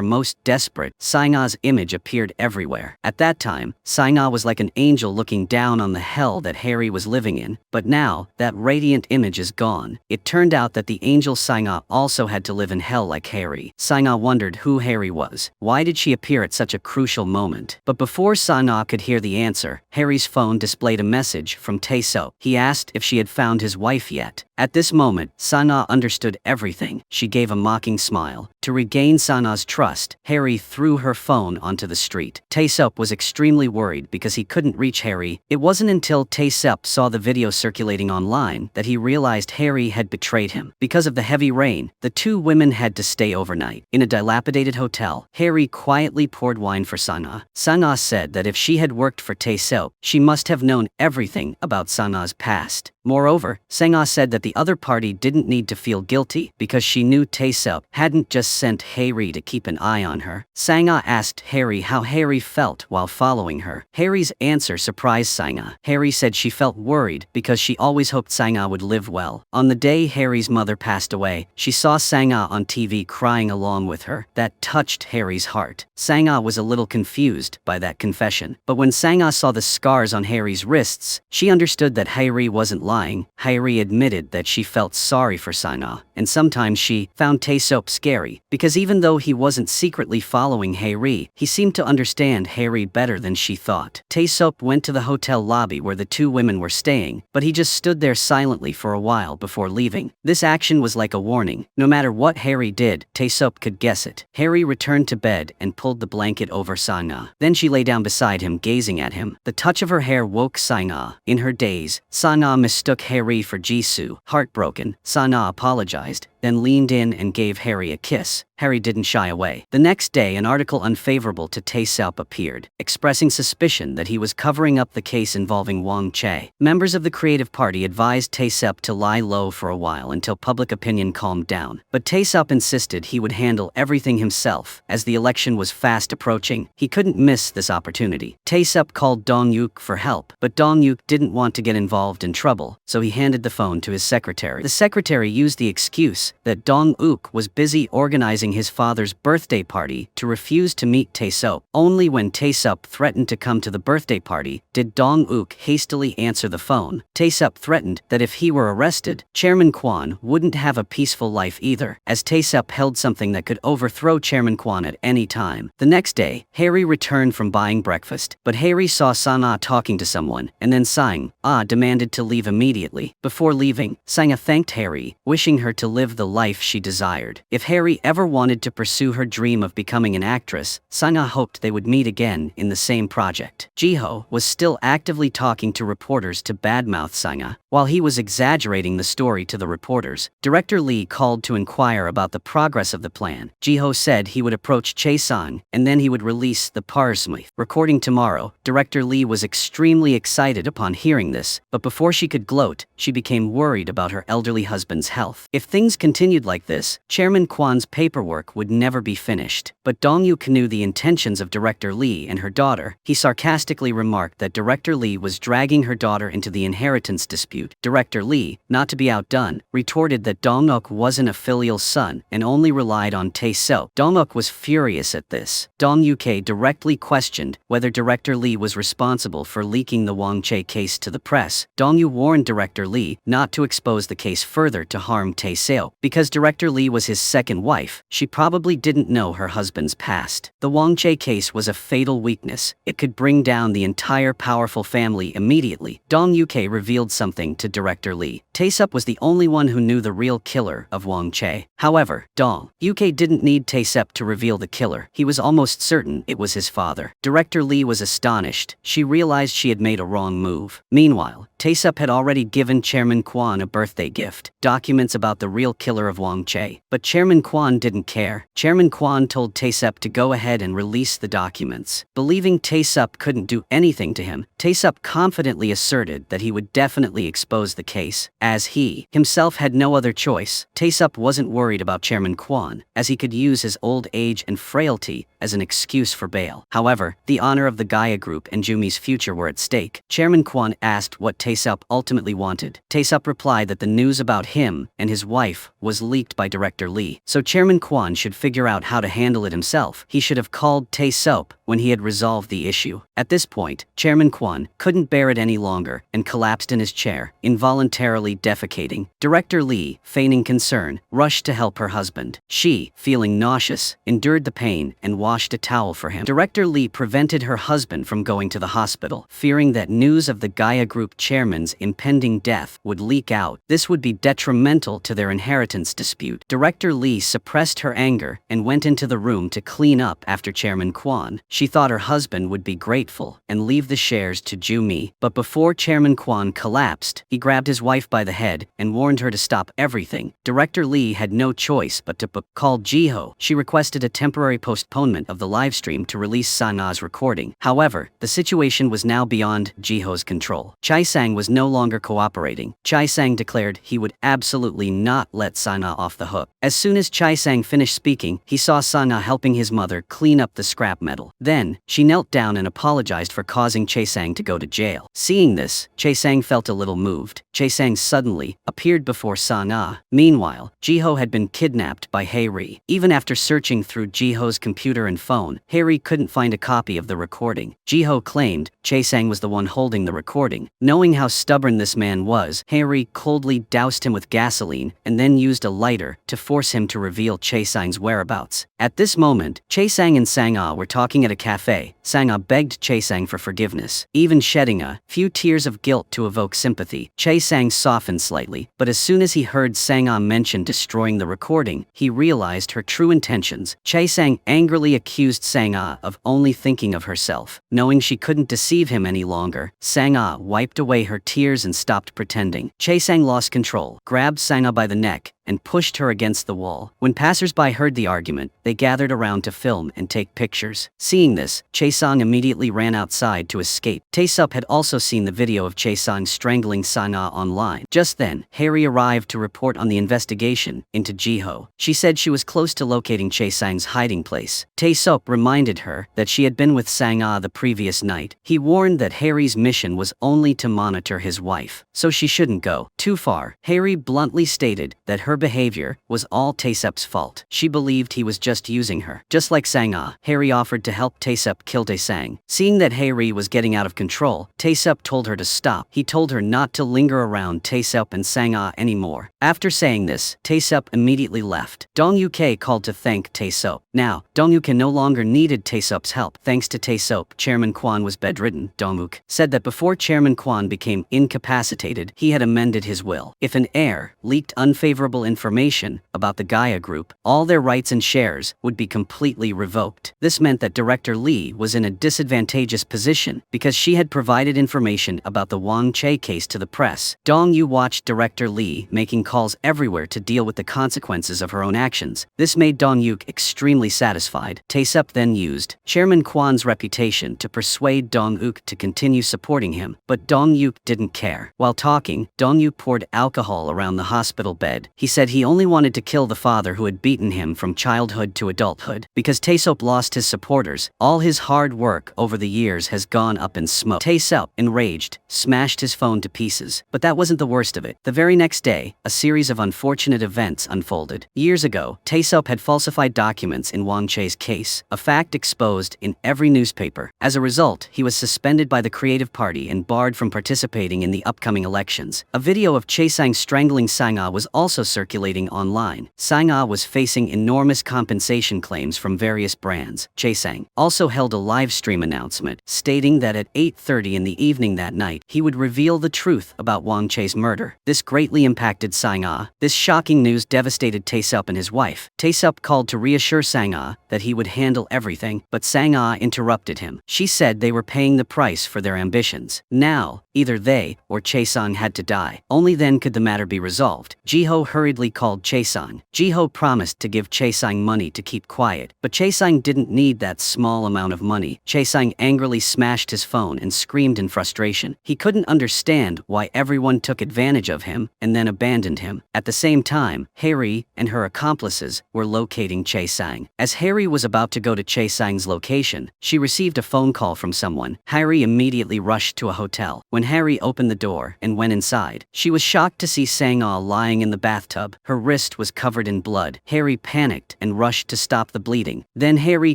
most desperate, Sang-ah's image appeared everywhere. At that time, Sang-ah was like an angel looking down on the hell that Harry was living in. But now, that radiant image is gone. It turned out that the angel Sang-ah also had to live in hell like Harry. Sang-ah wondered who Harry was. Why did she appear at such a crucial moment? But before Sang-ah could hear the answer, Harry's phone displayed a message from Tae-seop. He asked if she had found his wife yet. At this moment, Sang-ah understood everything. She gave a mocking smile. To regain Sang-ah's trust, Harry threw her phone onto the street. Tae-seop was extremely worried because he couldn't reach Harry. It wasn't until Tae-seop saw the video circulating online that he realized Harry had betrayed him. Because of the heavy rain, the two women had to stay overnight. In a dilapidated hotel, Harry quietly poured wine for Sang-ah. Sang-ah said that if she had worked for Tae-seop, she must have known everything about Sang-ah's past. Moreover, Sang-ah said that the other party didn't need to feel guilty because she knew Tae-seop hadn't just sent Harry to keep an eye on her. Sang-ah asked Harry how Harry felt while following her. Harry's answer surprised Sang-ah. Harry said she felt worried because she always hoped Sang-ah would live well. On the day Harry's mother passed away, she saw Sang-ah on TV crying along with her. That touched Harry's heart. Sang-ah was a little confused by that confession. But when Sang-ah saw the scars on Harry's wrists, she understood that Harry wasn't lying. Harry admitted that she felt sorry for Sang-ah, and sometimes she found Tae-seop scary, because even though he wasn't secretly following Harry, he seemed to understand Harry better than she thought. Tae-seop went to the hotel lobby where the two women were staying, but he just stood there silently for a while before leaving. This action was like a warning. No matter what Harry did, Tae-seop could guess it. Harry returned to bed and pulled the blanket over Sang-ah. Then she lay down beside him, gazing at him. The touch of her hair woke Sang-ah. In her daze, Sang-ah mistook Harry for Jisoo. Heartbroken, Sang-ah apologized, then leaned in and gave Harry a kiss. Harry didn't shy away. The next day, an article unfavorable to Tae-seop appeared, expressing suspicion that he was covering up the case involving Wang Chae. Members of the Creative Party advised Tae-seop to lie low for a while until public opinion calmed down. But Tae-seop insisted he would handle everything himself. As the election was fast approaching, he couldn't miss this opportunity. Tae-seop called Dong-yuk for help, but Dong-yuk didn't want to get involved in trouble, so he handed the phone to his secretary. The secretary used the excuse that Dong-yuk was busy organizing his father's birthday party to refuse to meet Tae-seop. Only when Tae-seop threatened to come to the birthday party did Dong-yuk hastily answer the phone. Tae-seop threatened that if he were arrested, Chairman Kwon wouldn't have a peaceful life either, as Tae-seop held something that could overthrow Chairman Kwon at any time. The next day, Harry returned from buying breakfast, but Harry saw Sang-ah talking to someone, and then Sang-ah demanded to leave immediately. Before leaving, Sang-ah thanked Harry, wishing her to live the life she desired. If Harry ever wanted to pursue her dream of becoming an actress, Sang-ah hoped they would meet again in the same project. Jiho was still actively talking to reporters to badmouth Sang-ah. While he was exaggerating the story to the reporters, Director Lee called to inquire about the progress of the plan. Jiho said he would approach Chae-sang, and then he would release the Parsmith recording tomorrow. Director Lee was extremely excited upon hearing this, but before she could gloat, she became worried about her elderly husband's health. If things continued like this, Chairman Kwan's paperwork would never be finished. But Dong-yuk knew the intentions of Director Lee and her daughter. He sarcastically remarked that Director Lee was dragging her daughter into the inheritance dispute. Director Lee, not to be outdone, retorted that Dong-yuk wasn't a filial son and only relied on Tae-seop. Dong-yuk was furious at this. Dong-yuk directly questioned whether Director Lee was responsible for leaking the Wang Chae case to the press. Dong-yuk warned Director Lee not to expose the case further to harm Tae-seop. Because Director Lee was his second wife, she probably didn't know her husband's past. The Wang Chae case was a fatal weakness. It could bring down the entire powerful family immediately. Dong-yuk revealed something to Director Lee. Tae-seop was the only one who knew the real killer of Wang Chae. However, Dong-yuk didn't need Tae-seop to reveal the killer. He was almost certain it was his father. Director Lee was astonished. She realized she had made a wrong move. Meanwhile, Tae-seop had already given Chairman Kwan a birthday gift, documents about the real killer of Wang Chae. But Chairman Kwan didn't care. Chairman Kwan told Tae-seop to go ahead and release the documents. Believing Tae-seop couldn't do anything to him, Tae-seop confidently asserted that he would definitely expose the case. As he himself had no other choice, Tae-seop wasn't worried about Chairman Kwan, as he could use his old age and frailty as an excuse for bail. However, the honor of the Gaia Group and Jumi's future were at stake. Chairman Kwan asked what Tae-seop ultimately wanted. Tae-seop replied that the news about him and his wife was leaked by Director Lee, so Chairman Kwan should figure out how to handle it himself. He should have called Tae-seop when he had resolved the issue. At this point, Chairman Kwan couldn't bear it any longer and collapsed in his chair, involuntarily defecating. Director Lee, feigning concern, rushed to help her husband. She, feeling nauseous, endured the pain and washed a towel for him. Director Lee prevented her husband from going to the hospital, fearing that news of the Gaia Group chairman's impending death would leak out. This would be detrimental to their inheritance dispute. Director Lee suppressed her anger and went into the room to clean up after Chairman Kwan. She thought her husband would be grateful and leave the shares to Jumi. But before Chairman Kwan collapsed, he grabbed his wife by the head and warned her to stop everything. Director Lee had no choice but to call Jiho. She requested a temporary postponement of the livestream to release Sang-ah's recording. However, the situation was now beyond Jiho's control. Chae-sang was no longer cooperating. Chae-sang declared he would absolutely not let Sang-ah off the hook. As soon as Chae-sang finished speaking, he saw Sang-ah helping his mother clean up the scrap metal. Then, she knelt down and apologized for causing Chae-sang to go to jail. Seeing this, Chae-sang felt a little moved. Chae-sang suddenly appeared before Sang-ah. Meanwhile, Jiho had been kidnapped by Hae-ri. Even after searching through Jiho's computer and phone, Hae-ri couldn't find a copy of the recording. Jiho claimed Chae-sang was the one holding the recording. Knowing how stubborn this man was, Hae-ri coldly doused him with gasoline and then used a lighter to force him to reveal Chae-sang's whereabouts. At this moment, Chae-sang and Sang-ah were talking at a cafe. Sang-ah begged Chae-sang for forgiveness, even shedding a few tears of guilt to evoke sympathy. Chae-sang softened slightly, but as soon as he heard Sang-ah mention destroying the recording, he realized her true intentions. Chae-sang angrily accused Sang-ah of only thinking of herself. Knowing she couldn't deceive him any longer, Sang-ah wiped away her tears and stopped pretending. Chae-sang lost control, grabbed Sang-ah by the neck, and pushed her against the wall. When passers-by heard the argument, they gathered around to film and take pictures. Seeing this, Chae-sang immediately ran outside to escape. Tae-seop had also seen the video of Chae-sang strangling Sang-ah online. Just then, Hae-ri arrived to report on the investigation into Jiho. She said she was close to locating Chae-sang's hiding place. Tae-seop reminded her that she had been with Sang-ah the previous night. He warned that Hae-ri's mission was only to monitor his wife, so she shouldn't go too far. Hae-ri bluntly stated that her behavior was all Tae-seop's fault. She believed he was just using her. Just like Sang-ah, Hae-ri offered to help Tae-seop kill Tae-sang. Seeing that Hae-ri was getting out of control, Tae-seop told her to stop. He told her not to linger around Tae-seop and Sang-ah anymore. After saying this, Tae-seop immediately left. Dong-yuk called to thank Tae-seop. Now, Dong-yuk no longer needed Tae-seop's help. Thanks to Tae-seop, Chairman Kwan was bedridden. Dong-yuk said that before Chairman Kwan became incapacitated, he had amended his will. If an heir leaked unfavorable vital information about the Gaia group, all their rights and shares would be completely revoked. This meant that Director Lee was in a disadvantageous position because she had provided information about the Wang Che case to the press. Dong-yu watched Director Lee making calls everywhere to deal with the consequences of her own actions. This made Dong-yu extremely satisfied. Tae-sup then used Chairman Kwan's reputation to persuade Dong-uk to continue supporting him, but Dong-uk didn't care. While talking, Dong-uk poured alcohol around the hospital bed. He said he only wanted to kill the father who had beaten him from childhood to adulthood. Because Tae-sup lost his supporters, all his hard work over the years has gone up in smoke. Tae-sup, enraged, smashed his phone to pieces. But that wasn't the worst of it. The very next day, a series of unfortunate events unfolded. Years ago, Tae-sup had falsified documents in Wang Che's case, a fact exposed in every newspaper. As a result, he was suspended by the Creative Party and barred from participating in the upcoming elections. A video of Chae-sang strangling Sang-ah was also circulating online. Sang-ah was facing enormous compensation claims from various brands. Chae-sang also held a live stream announcement stating that at 8:30 in the evening that night, he would reveal the truth about Wang Che's murder. This greatly impacted Sang-ah. This shocking news devastated Tae-sup and his wife. Tae-sup called to reassure Sang-ah that he would handle everything, but Sang-ah interrupted him. She said they were paying the price for their ambitions. Now, either they or Chae-sang had to die. Only then could the matter be resolved. Ji-ho hurriedly called Chae-sang. Ji-ho promised to give Chae-sang money to keep quiet, but Chae-sang didn't need that small amount of money. Chae-sang angrily smashed his phone and screamed in frustration. He couldn't understand why everyone took advantage of him and then abandoned him. At the same time, Harry and her accomplices were locating Chae-sang. As Harry was about to go to Chae-sang's location, she received a phone call from someone. Harry immediately rushed to a hotel. When Harry opened the door and went inside, she was shocked to see Sang-ah lying in the bathtub. Her wrist was covered in blood. Harry panicked and rushed to stop the bleeding. Then Harry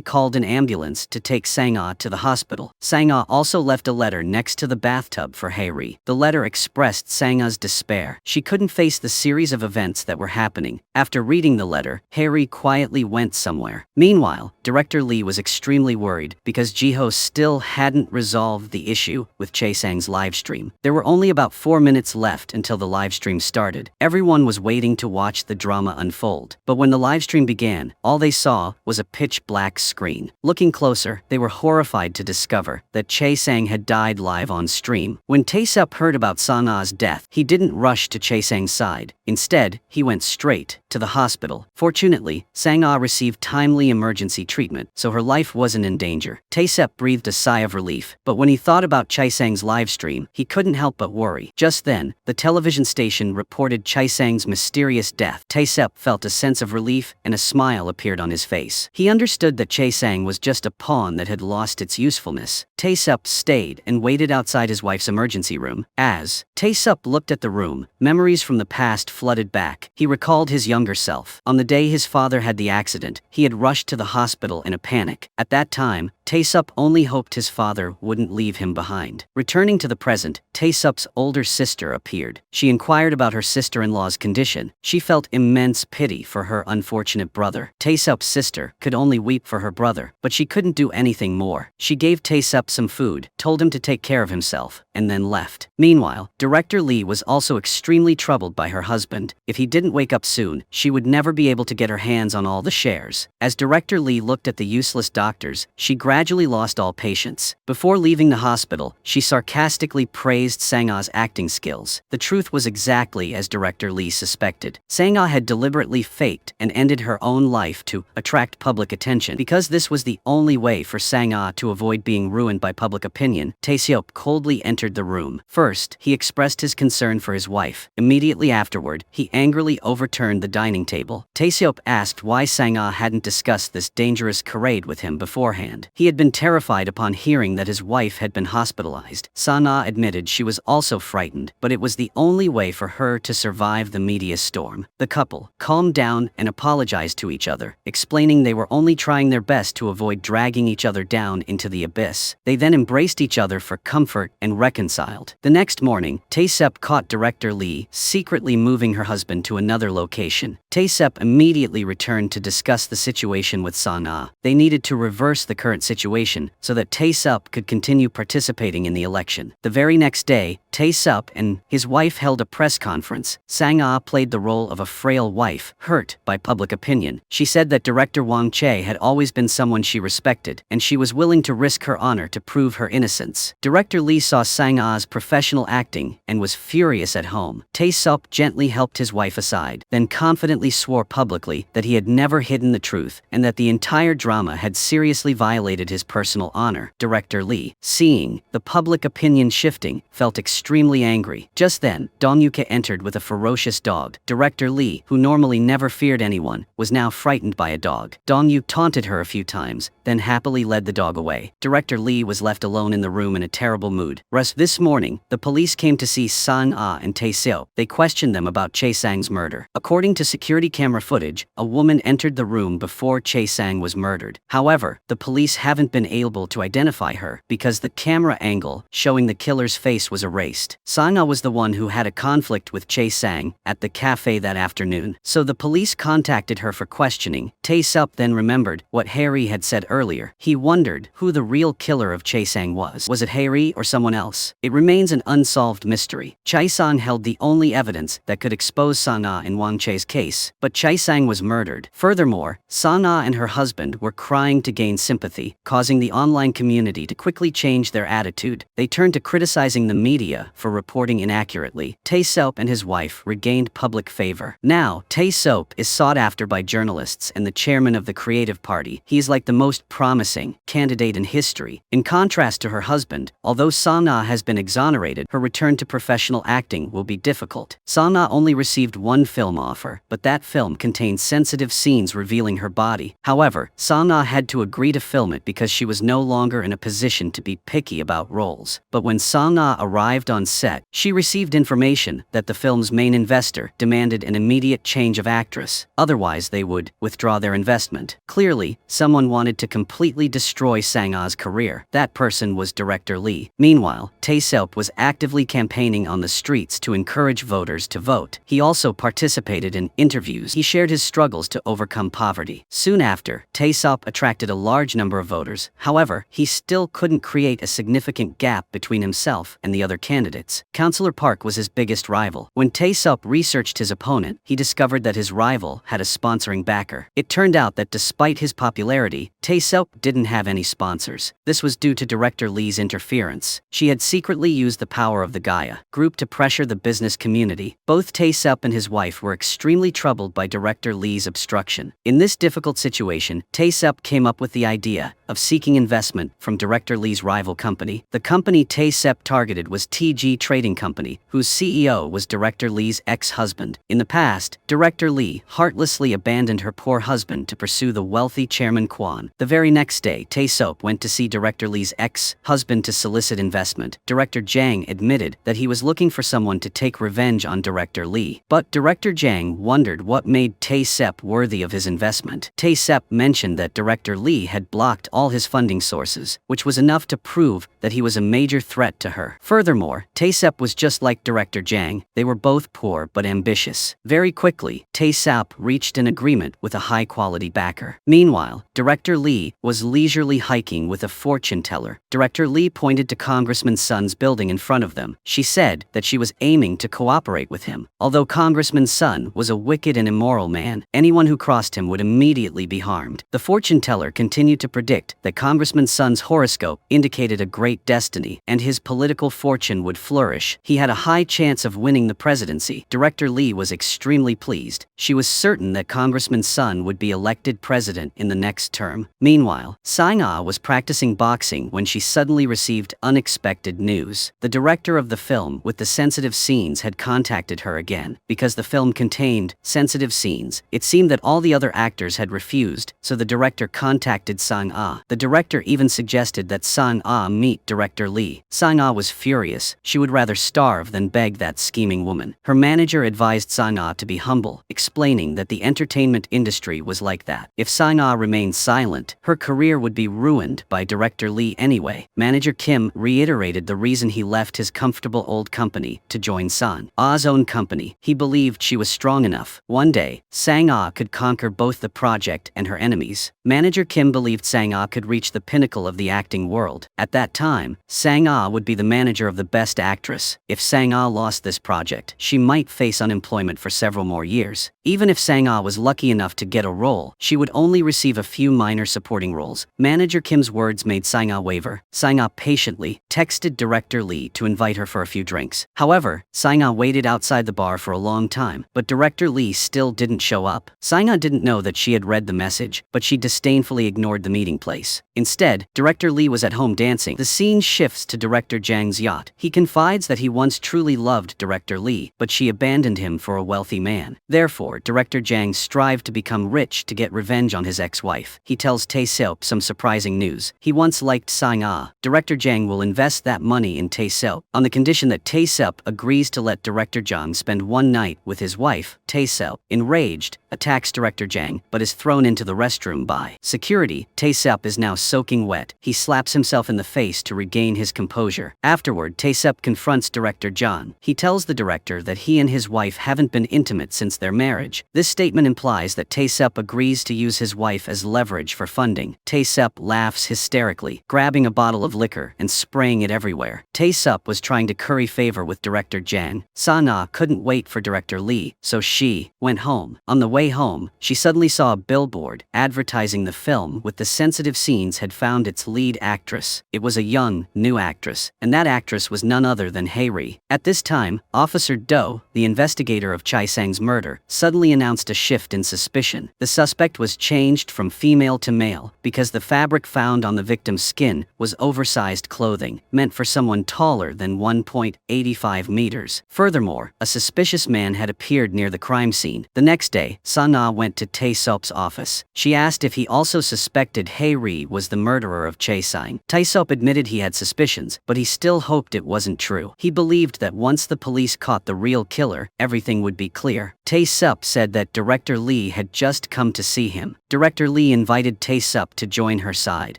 called an ambulance to take Sang-ah to the hospital. Sang-ah also left a letter next to the bathtub for Harry. The letter expressed Sang-ah's despair. She couldn't face the series of events that were happening. After reading the letter, Harry quietly went somewhere. Meanwhile, Director Lee was extremely worried because Ji-ho still hadn't resolved the issue with Chae-sang's livestream. There were only about 4 minutes left until the livestream started. Everyone was waiting to watch the drama unfold. But when the livestream began, all they saw was a pitch-black screen. Looking closer, they were horrified to discover that Chae-sang had died live on stream. When Tae-sup heard about Sang-ah's death, he didn't rush to Chae-sang's side. Instead, he went straight to the hospital. Fortunately, Sang-ah received timely emergency treatment, so her life wasn't in danger. Tae-sup breathed a sigh of relief, but when he thought about Chae-sang's livestream, he couldn't help but worry. Just then, the television station reported Chae-sang's mysterious death. Tae-sup felt a sense of relief and a smile appeared on his face. He understood that Chae-sang was just a pawn that had lost its usefulness. Tae-sup stayed and waited outside his wife's emergency room. As Tae-sup looked at the room, memories from the past flooded back. He recalled his younger self. On the day his father had the accident, he had rushed to the hospital in a panic. At that time, Tae-sup only hoped his father wouldn't leave him behind. Returning to the present, Tae-sup's older sister appeared. She inquired about her sister-in-law's condition. She felt immense pity for her unfortunate brother. Tae-sup's sister could only weep for her brother, but she couldn't do anything more. She gave Tae-sup some food, told him to take care of himself, and then left. Meanwhile, Director Lee was also extremely troubled by her husband. If he didn't wake up soon, she would never be able to get her hands on all the shares. As Director Lee looked at the useless doctors, she gradually lost all patience. Before leaving the hospital, she sarcastically praised Sang-ah's acting skills. The truth was exactly as Director Lee suspected. Sang-ah had deliberately faked and ended her own life to attract public attention. Because this was the only way for Sang-ah to avoid being ruined by public opinion, Tae-sup coldly entered the room. First, he expressed his concern for his wife. Immediately afterward, he angrily overturned the dining table. Tae-sup asked why Sang-ah hadn't discussed this dangerous charade with him beforehand. He had been terrified upon hearing that his wife had been hospitalized. Sang-ah admitted she was also frightened, but it was the only way for her to survive the media storm. The couple calmed down and apologized to each other, explaining they were only trying their best to avoid dragging each other down into the abyss. They then embraced each other for comfort and reconciled. The next morning, Tae-sup caught Director Lee secretly moving her husband to another location. Tae-sup immediately returned to discuss the situation with Sang-ah. They needed to reverse the current situation situation so that Tae-sup could continue participating in the election. The very next day, Tae-sup and his wife held a press conference. Sang-ah played the role of a frail wife, hurt by public opinion. She said that director Wang Chae had always been someone she respected, and she was willing to risk her honor to prove her innocence. Director Lee saw Sang-ah's professional acting and was furious at home. Tae-sup gently helped his wife aside, then confidently swore publicly that he had never hidden the truth and that the entire drama had seriously violated his personal honor. Director Lee, seeing the public opinion shifting, felt extremely angry. Just then, Dong Yuka entered with a ferocious dog. Director Lee, who normally never feared anyone, was now frightened by a dog. Dong Yu taunted her a few times, then happily led the dog away. Director Lee was left alone in the room in a terrible mood. This morning, the police came to see Sang-ah and Tae-seo. They questioned them about Chae-sang's murder. According to security camera footage, a woman entered the room before Chae-sang was murdered. However, the police haven't been able to identify her because the camera angle showing the killer's face was erased. Sang-ah was the one who had a conflict with Chae-sang at the cafe that afternoon, so the police contacted her for questioning. Tae-sup then remembered what Harry had said earlier. He wondered who the real killer of Chae-sang was. Was it Harry or someone else? It remains an unsolved mystery. Chae-sang held the only evidence that could expose Sang-ah in Wang Chae's case, but Chae-sang was murdered. Furthermore, Sang-ah and her husband were crying to gain sympathy, causing the online community to quickly change their attitude. They turned to criticizing the media for reporting inaccurately. Tae-sup and his wife regained public favor. Now, Tae-sup is sought after by journalists and the chairman of the Creative Party. He is like the most promising candidate in history. In contrast to her husband, although Sang-ah has been exonerated, her return to professional acting will be difficult. Sang-ah only received one film offer, but that film contained sensitive scenes revealing her body. However, Sang-ah had to agree to film it because she was no longer in a position to be picky about roles. But when Sang-ah arrived on set, she received information that the film's main investor demanded an immediate change of actress. Otherwise, they would withdraw their investment. Clearly, someone wanted to completely destroy Sang-ah's career. That person was director Lee. Meanwhile, Tae-sup was actively campaigning on the streets to encourage voters to vote. He also participated in interviews. He shared his struggles to overcome poverty. Soon after, Tae-sup attracted a large number of voters. However, he still couldn't create a significant gap between himself and the other candidates. Councillor Park was his biggest rival. When Tae-sup researched his opponent, he discovered that his rival had a sponsoring backer. It turned out that despite his popularity, Tae-sup didn't have any sponsors. This was due to director Lee's interference. She had secretly used the power of the Gaia group to pressure the business community. Both Tae-sup and his wife were extremely troubled by director Lee's obstruction. In this difficult situation, Tae-sup came up with the idea of seeking investment from director Lee's rival company. The company Tae-sup targeted was TG Trading Company, whose CEO was director Lee's ex-husband. In the past, director Lee heartlessly abandoned her poor husband to pursue the wealthy chairman Kwon. The very next day, Tae-sup went to see director Lee's ex-husband to solicit investment. Director Jang admitted that he was looking for someone to take revenge on director Lee. But director Jang wondered what made Tae-sup worthy of his investment. Tae-sup mentioned that director Lee had blocked all his funding sources, which was enough to prove that he was a major threat to her. Furthermore, Tae-sup was just like director Jang. They were both poor but ambitious. Very quickly, Tae-sup reached an agreement with a high-quality backer. Meanwhile, director Lee was leisurely hiking with a fortune teller. Director Lee pointed to Congressman Sun's building in front of them. She said that she was aiming to cooperate with him. Although Congressman Sun was a wicked and immoral man, anyone who crossed him would immediately be harmed. The fortune teller continued to predict that Congressman Sun's horoscope indicated a great destiny, and his political fortune would flourish. He had a high chance of winning the presidency. Director Lee was extremely pleased. She was certain that Congressman Sun would be elected president in the next term. Meanwhile, Sang-ah was practicing boxing when she suddenly received unexpected news. The director of the film with the sensitive scenes had contacted her again. Because the film contained sensitive scenes, it seemed that all the other actors had refused, so the director contacted Sang-ah. The director even suggested that Sang-ah meet director Lee. Sang-ah was furious. She would rather starve than beg that scheming woman. Her manager advised Sang-ah to be humble, explaining that the entertainment industry was like that. If Sang-ah remained silent, her career would be ruined by director Lee anyway. Manager Kim reiterated the reason he left his comfortable old company to join Sang-ah's own company. He believed she was strong enough. One day, Sang-ah could conquer both the project and her enemies. Manager Kim believed Sang-ah Sang-ah could reach the pinnacle of the acting world. At that time, Sang-ah would be the manager of the Best Actress. If Sang-ah lost this project, she might face unemployment for several more years. Even if Sang-ah was lucky enough to get a role, she would only receive a few minor supporting roles. Manager Kim's words made Sang-ah waver. Sang-ah patiently texted director Lee to invite her for a few drinks. However, Sang-ah waited outside the bar for a long time, but director Lee still didn't show up. Sang-ah didn't know that she had read the message, but she disdainfully ignored the meeting place. Instead, director Lee was at home dancing. The scene shifts to director Jang's yacht. He confides that he once truly loved director Lee, but she abandoned him for a wealthy man. Therefore, director Jang strived to become rich to get revenge on his ex-wife. He tells Tae-seop some surprising news. He once liked Sang-ah. Director Jang will invest that money in Tae-seop on the condition that Tae-seop agrees to let director Jang spend one night with his wife. Tae-seop, enraged, attacks director Jang, but is thrown into the restroom by security. Tae-seop is now soaking wet. He slaps himself in the face to regain his composure. Afterward, Tae-seop confronts director Jang. He tells the director that he and his wife haven't been intimate since their marriage. This statement implies that Tae-seop agrees to use his wife as leverage for funding. Tae-seop laughs hysterically, grabbing a bottle of liquor and spraying it everywhere. Tae-seop was trying to curry favor with director Jang. Sang-ah couldn't wait for director Lee, so she went home. On the way home, she suddenly saw a billboard advertising the film with the sensitive scenes had found its lead actress. It was a young, new actress, and that actress was none other than Hae-ri. At this time, Officer Do, the investigator of Chae-sang's murder, suddenly announced a shift in suspicion. The suspect was changed from female to male because the fabric found on the victim's skin was oversized clothing, meant for someone taller than 1.85 meters. Furthermore, a suspicious man had appeared near the crime scene. The next day, Sang-ah went to Tae-seop's office. She asked if he also suspected Hae-ri was the murderer of Chae-sang. Tae-seop admitted he had suspicions, but he still hoped it wasn't true. He believed that once the police caught the real killer, everything would be clear. Tae-seop said that director Lee had just come to see him. Director Lee invited Tae-seop to join her side.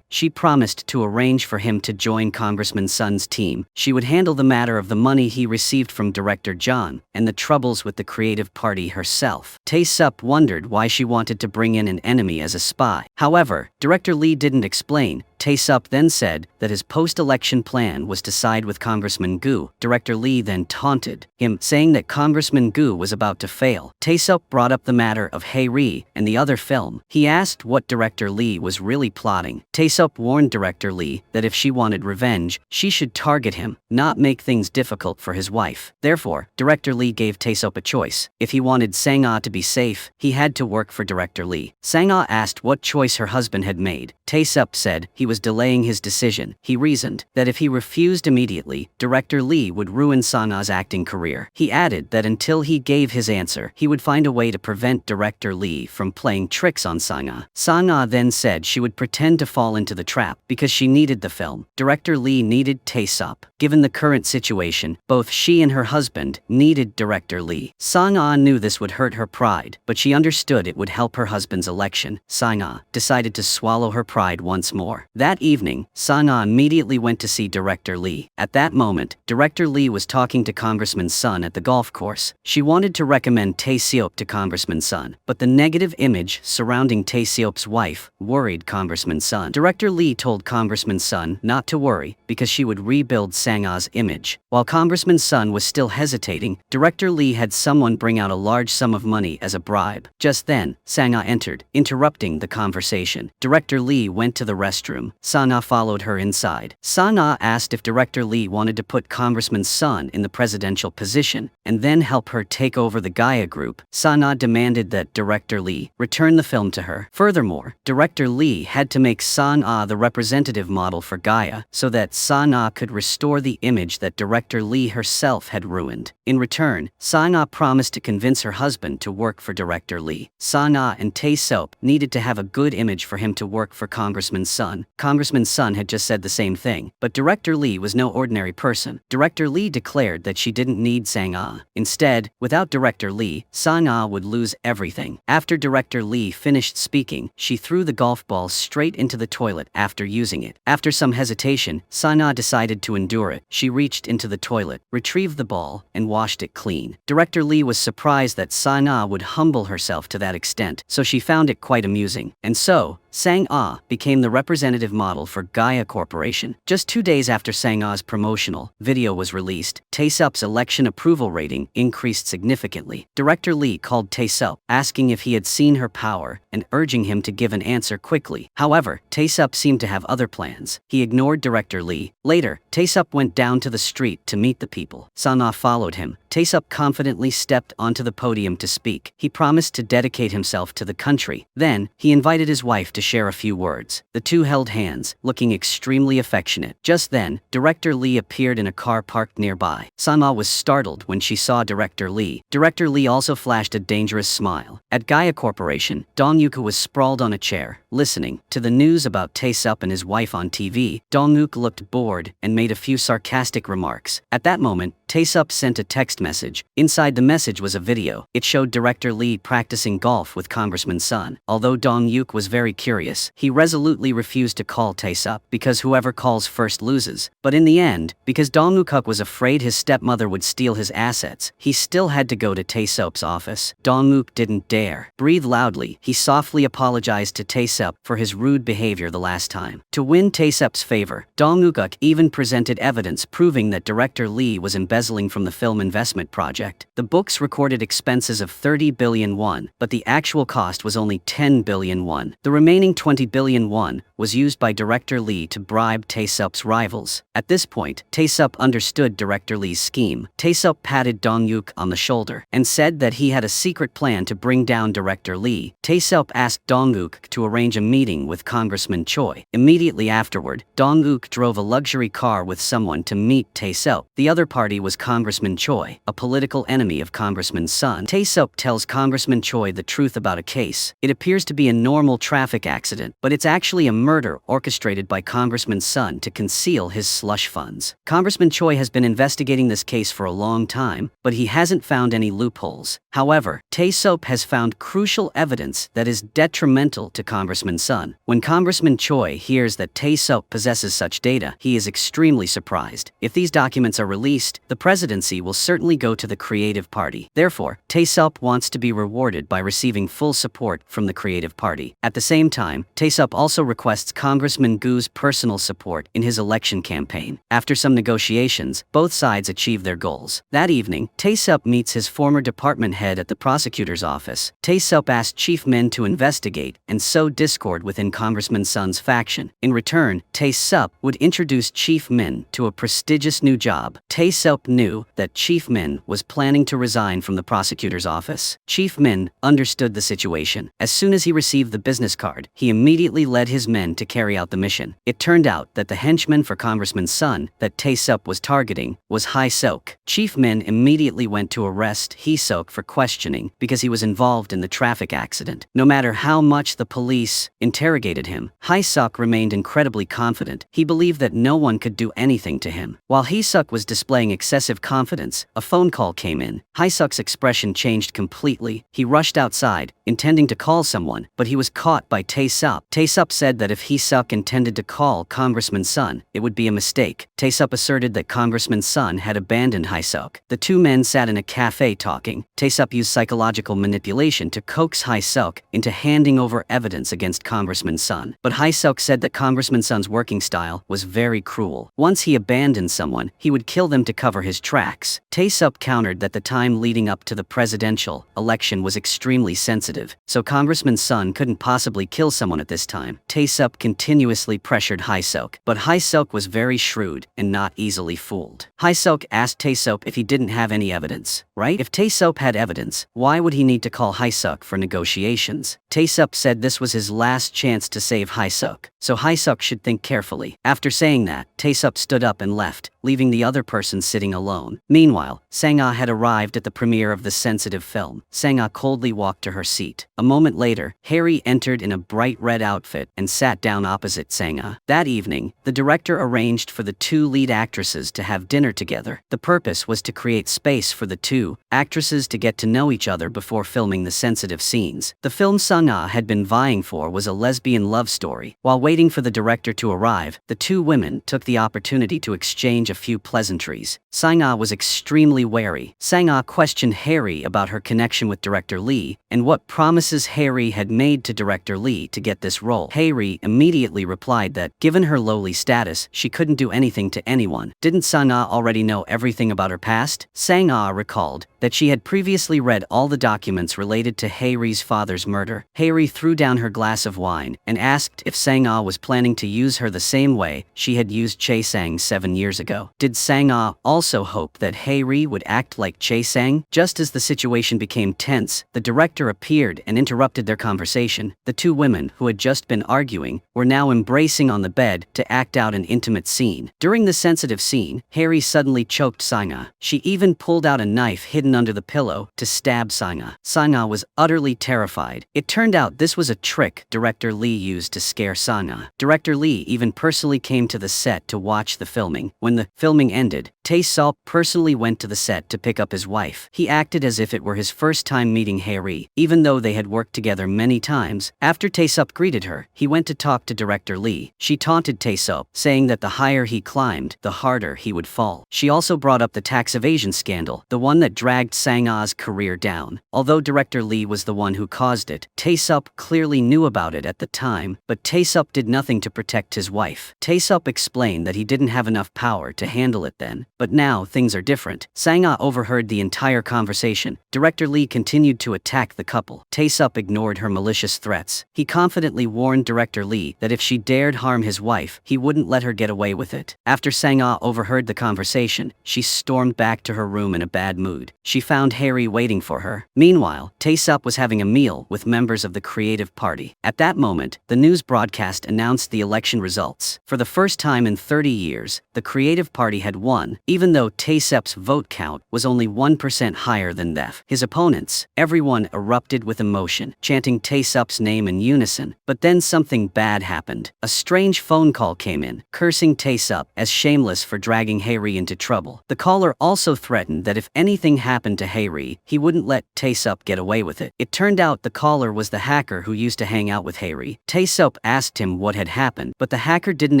She promised to arrange for him to join Congressman Sun's team. She would handle the matter of the money he received from director John and the troubles with the creative party herself. Tae-seop wondered why she wanted to bring in an enemy as a spy. However, director Lee didn't explain. Tae-seop then said that his post-election plan was to side with Congressman Gu. Director Lee then taunted him, saying that Congressman Gu was about to fail. Tae-seop brought up the matter of Hae-ri and the other film. He asked what director Lee was really plotting. Tae-seop warned director Lee that if she wanted revenge, she should target him, not make things difficult for his wife. Therefore, director Lee gave Tae-seop a choice. If he wanted Sang-ah to be safe, he had to work for director Lee. Sang-ah asked what choice her husband had made. Tae-seop said he was delaying his decision. He reasoned that if he refused immediately, director Lee would ruin Sang-ah's acting career. He added that until he gave his answer, he would find a way to prevent director Lee from playing tricks on Sang-ah. Sang-ah then said she would pretend to fall into the trap because she needed the film. Director Lee needed Tae-seop. Given the current situation, both she and her husband needed director Lee. Sang-ah knew this would hurt her pride, but she understood it would help her husband's election. Sang-ah decided to swallow her pride once more. That evening, Sang-ah immediately went to see director Lee. At that moment, director Lee was talking to Congressman Sun at the golf course. She wanted to recommend Tae-seop to Congressman Sun, but the negative image surrounding Tae-seop's wife worried Congressman Sun. Director Lee told Congressman Sun not to worry because she would rebuild Sang-ah's image. While Congressman Sun was still hesitating, director Lee had someone bring out a large sum of money as a bribe. Just then, Sang-ah entered, interrupting the conversation. Director Lee went to the restroom. Sang-ah followed her inside. Sang-ah asked if director Lee wanted to put Congressman Sun in the presidential position and then help her take over the Gaia group. Sang-ah demanded that director Lee return the film to her. Furthermore, director Lee had to make Sang-ah the representative model for Gaia so that Sang-ah could restore the image that director Lee herself had ruined. In return, Sang-ah promised to convince her husband to work for director Lee. Sang-ah and Tae-seop needed to have a good image for him to work for Congressman Sun. Congressman Sun had just said the same thing, but director Lee was no ordinary person. Director Lee declared that she didn't need Sang-ah. Instead, without director Lee, Sang-ah would lose everything. After director Lee finished speaking, she threw the golf ball straight into the toilet after using it. After some hesitation, Sang-ah decided to endure it. She reached into the toilet, retrieved the ball, and washed it clean. Director Lee was surprised that Sang-ah would humble herself to that extent, so she found it quite amusing. And so, Sang-ah became the representative model for Gaia Corporation. Just 2 days after Sang-ah's promotional video was released, Tae-sup's election approval rating increased significantly. Director Lee called Tae-sup, asking if he had seen her power and urging him to give an answer quickly. However, Tae-sup seemed to have other plans. He ignored Director Lee. Later, Tae-sup went down to the street to meet the people. Sang-ah followed him. Tae-sup confidently stepped onto the podium to speak. He promised to dedicate himself to the country. Then, he invited his wife to share a few words. The two held hands, looking extremely affectionate. Just then, Director Lee appeared in a car parked nearby. Sang-ah was startled when she saw Director Lee. Director Lee also flashed a dangerous smile. At Gaia Corporation, Dong-yuk was sprawled on a chair, listening to the news about Tae-sup and his wife on TV. Dong-yuk looked bored and made a few sarcastic remarks. At that moment, Tae-sup sent a text message. Inside the message was a video. It showed Director Lee practicing golf with Congressman Sun. Although Dong-yuk was very curious, he resolutely refused to call Tae-sup because whoever calls first loses. But in the end, because Dong-yuk was afraid his stepmother would steal his assets, he still had to go to Tae-sup's office. Dong-yuk didn't dare breathe loudly. He softly apologized to Tae-sup for his rude behavior the last time. To win Tae-sup's favor, Dong-yuk even presented evidence proving that Director Lee was embezzling from the film investment project. The books recorded expenses of 30 billion won, but the actual cost was only 10 billion won. The remaining 20 billion won was used by Director Lee to bribe Tae-sup's rivals. At this point, Tae-sup understood Director Lee's scheme. Tae-sup patted Dong-yuk on the shoulder and said that he had a secret plan to bring down Director Lee. Tae-sup asked Dong-yuk to arrange a meeting with Congressman Choi. Immediately afterward, Dong-yuk drove a luxury car with someone to meet Tae-sup. The other party was Congressman Choi, a political enemy of Congressman Sun. Tae-sup tells Congressman Choi the truth about a case. It appears to be a normal traffic accident, but it's actually a murder orchestrated by Congressman Sun to conceal his slush funds. Congressman Choi has been investigating this case for a long time, but he hasn't found any loopholes. However, Tae-sup has found crucial evidence that is detrimental to Congressman Sun. When Congressman Choi hears that Tae-sup possesses such data, he is extremely surprised. If these documents are released, the presidency will certainly go to the Creative Party. Therefore, Tae-sup wants to be rewarded by receiving full support from the Creative Party. At the same time, Tae-sup also requests Congressman Goo's personal support in his election campaign. After some negotiations, both sides achieve their goals. That evening, Tae-sup meets his former department head at the prosecutor's office. Tae-sup asked Chief Min to investigate and sow discord within Congressman Sun's faction. In return, Tae-sup would introduce Chief Min to a prestigious new job. Tae-sup knew that Chief Min was planning to resign from the prosecutor's office. Chief Min understood the situation. As soon as he received the business card, he immediately led his men to carry out the mission. It turned out that the henchman for Congressman Sun that Tae-sup was targeting was Hae-seok. Chief Min immediately went to arrest Hae-seok for questioning because he was involved in the traffic accident. No matter how much the police interrogated him, Hae-seok remained incredibly confident. He believed that no one could do anything to him. While Hae-seok was displaying excessive confidence, a phone call came in. Hae-seok's expression changed completely. He rushed outside, intending to call someone, but he was caught by Tae-sup. Tae-sup said that if Hae-seok intended to call Congressman Sun, it would be a mistake. Tae-sup asserted that Congressman Sun had abandoned Hae-seok. The two men sat in a cafe talking. Tae-sup used psychological manipulation to coax Hae-seok into handing over evidence against Congressman Sun. But Hae-seok said that Congressman Sun's working style was very cruel. Once he abandoned someone, he would kill them to cover his tracks. Tae-sup countered that the time leading up to the presidential election was extremely sensitive, so Congressman Sun couldn't possibly kill someone at this time. Tae-sup continuously pressured Hae-seok, but Hae-seok was very shrewd and not easily fooled. Hae-seok asked Tae-sup if he didn't have any evidence, right? If Tae-sup had evidence, why would he need to call Hae-seok for negotiations? Tae-sup said this was his last chance to save Hae-seok, so Hae-seok should think carefully. After saying that, Tae-sup stood up and left, leaving the other person sitting alone. Meanwhile, Sang-ah had arrived at the premiere of the sensitive film. Sang-ah coldly walked to her seat. A moment later, Harry entered in a bright red outfit and sat down opposite Sang-ah. That evening, the director arranged for the two lead actresses to have dinner together. The purpose was to create space for the two actresses to get to know each other before filming the sensitive scenes. The film Sang-ah had been vying for was a lesbian love story. While waiting for the director to arrive, the two women took the opportunity to exchange a few pleasantries. Sang-ah was extremely wary. Sang-ah questioned Harry about her connection with director Lee, and what promises Harry had made to director Lee to get this role. Harry immediately replied that, given her lowly status, she couldn't do anything to anyone. Didn't Sang-ah already know everything about her past? Sang-ah recalled that she had previously read all the documents related to Harry's father's murder. Harry threw down her glass of wine and asked if Sang-ah was planning to use her the same way she had used Chae-sang 7 years ago. Did Sang-ah also hope that Harry would act like Chae-sang? Just as the situation became tense, the director appeared and interrupted their conversation. The two women, who had just been arguing, were now embracing on the bed to act out an intimate scene. During the sensitive scene, Harry suddenly choked Sang-ah. She even pulled out a knife hidden under the pillow to stab Sang-ah. Sang-ah was utterly terrified. It turned out this was a trick director Lee used to scare Sang-ah. Director Lee even personally came to the set to watch the filming. When the filming ended, Tae-sop personally went to the set to pick up his wife. He acted as if it were his first time meeting Harry, even though they had worked together many times. After Tae-sop greeted her, he went to talk to director Lee. She taunted Tae-sop, saying that the higher he climbed, the harder he would fall. She also brought up the tax evasion scandal, the one that dragged Sang-ah's career down. Although director Lee was the one who caused it, Tae-sop clearly knew about it at the time, but Tae-sop did nothing to protect his wife. Tae-sop explained that he didn't have enough power to handle it then. But now things are different. Sang-ah overheard the entire conversation. Director Lee continued to attack the couple. Tae-sop ignored her malicious threats. He confidently warned director Lee that if she dared harm his wife, he wouldn't let her get away with it. After Sang-ah overheard the conversation, she stormed back to her room in a bad mood. She found Harry waiting for her. Meanwhile, Tae-sop was having a meal with members of the Creative Party. At that moment, the news broadcast announced the election results. For the first time in 30 years, the Creative Party had won, even though Tae-sop's vote count was only 1% higher than that. His opponents, everyone erupted with emotion, chanting Tae-sop's name in unison. But then something bad happened. A strange phone call came in, cursing Tae-sop as shameless for dragging Harry into trouble. The caller also threatened that if anything happened to Harry, he wouldn't let Tae-sop get away with it. It turned out the caller was the hacker who used to hang out with Harry. Tae-sop asked him what had happened, but the hacker didn't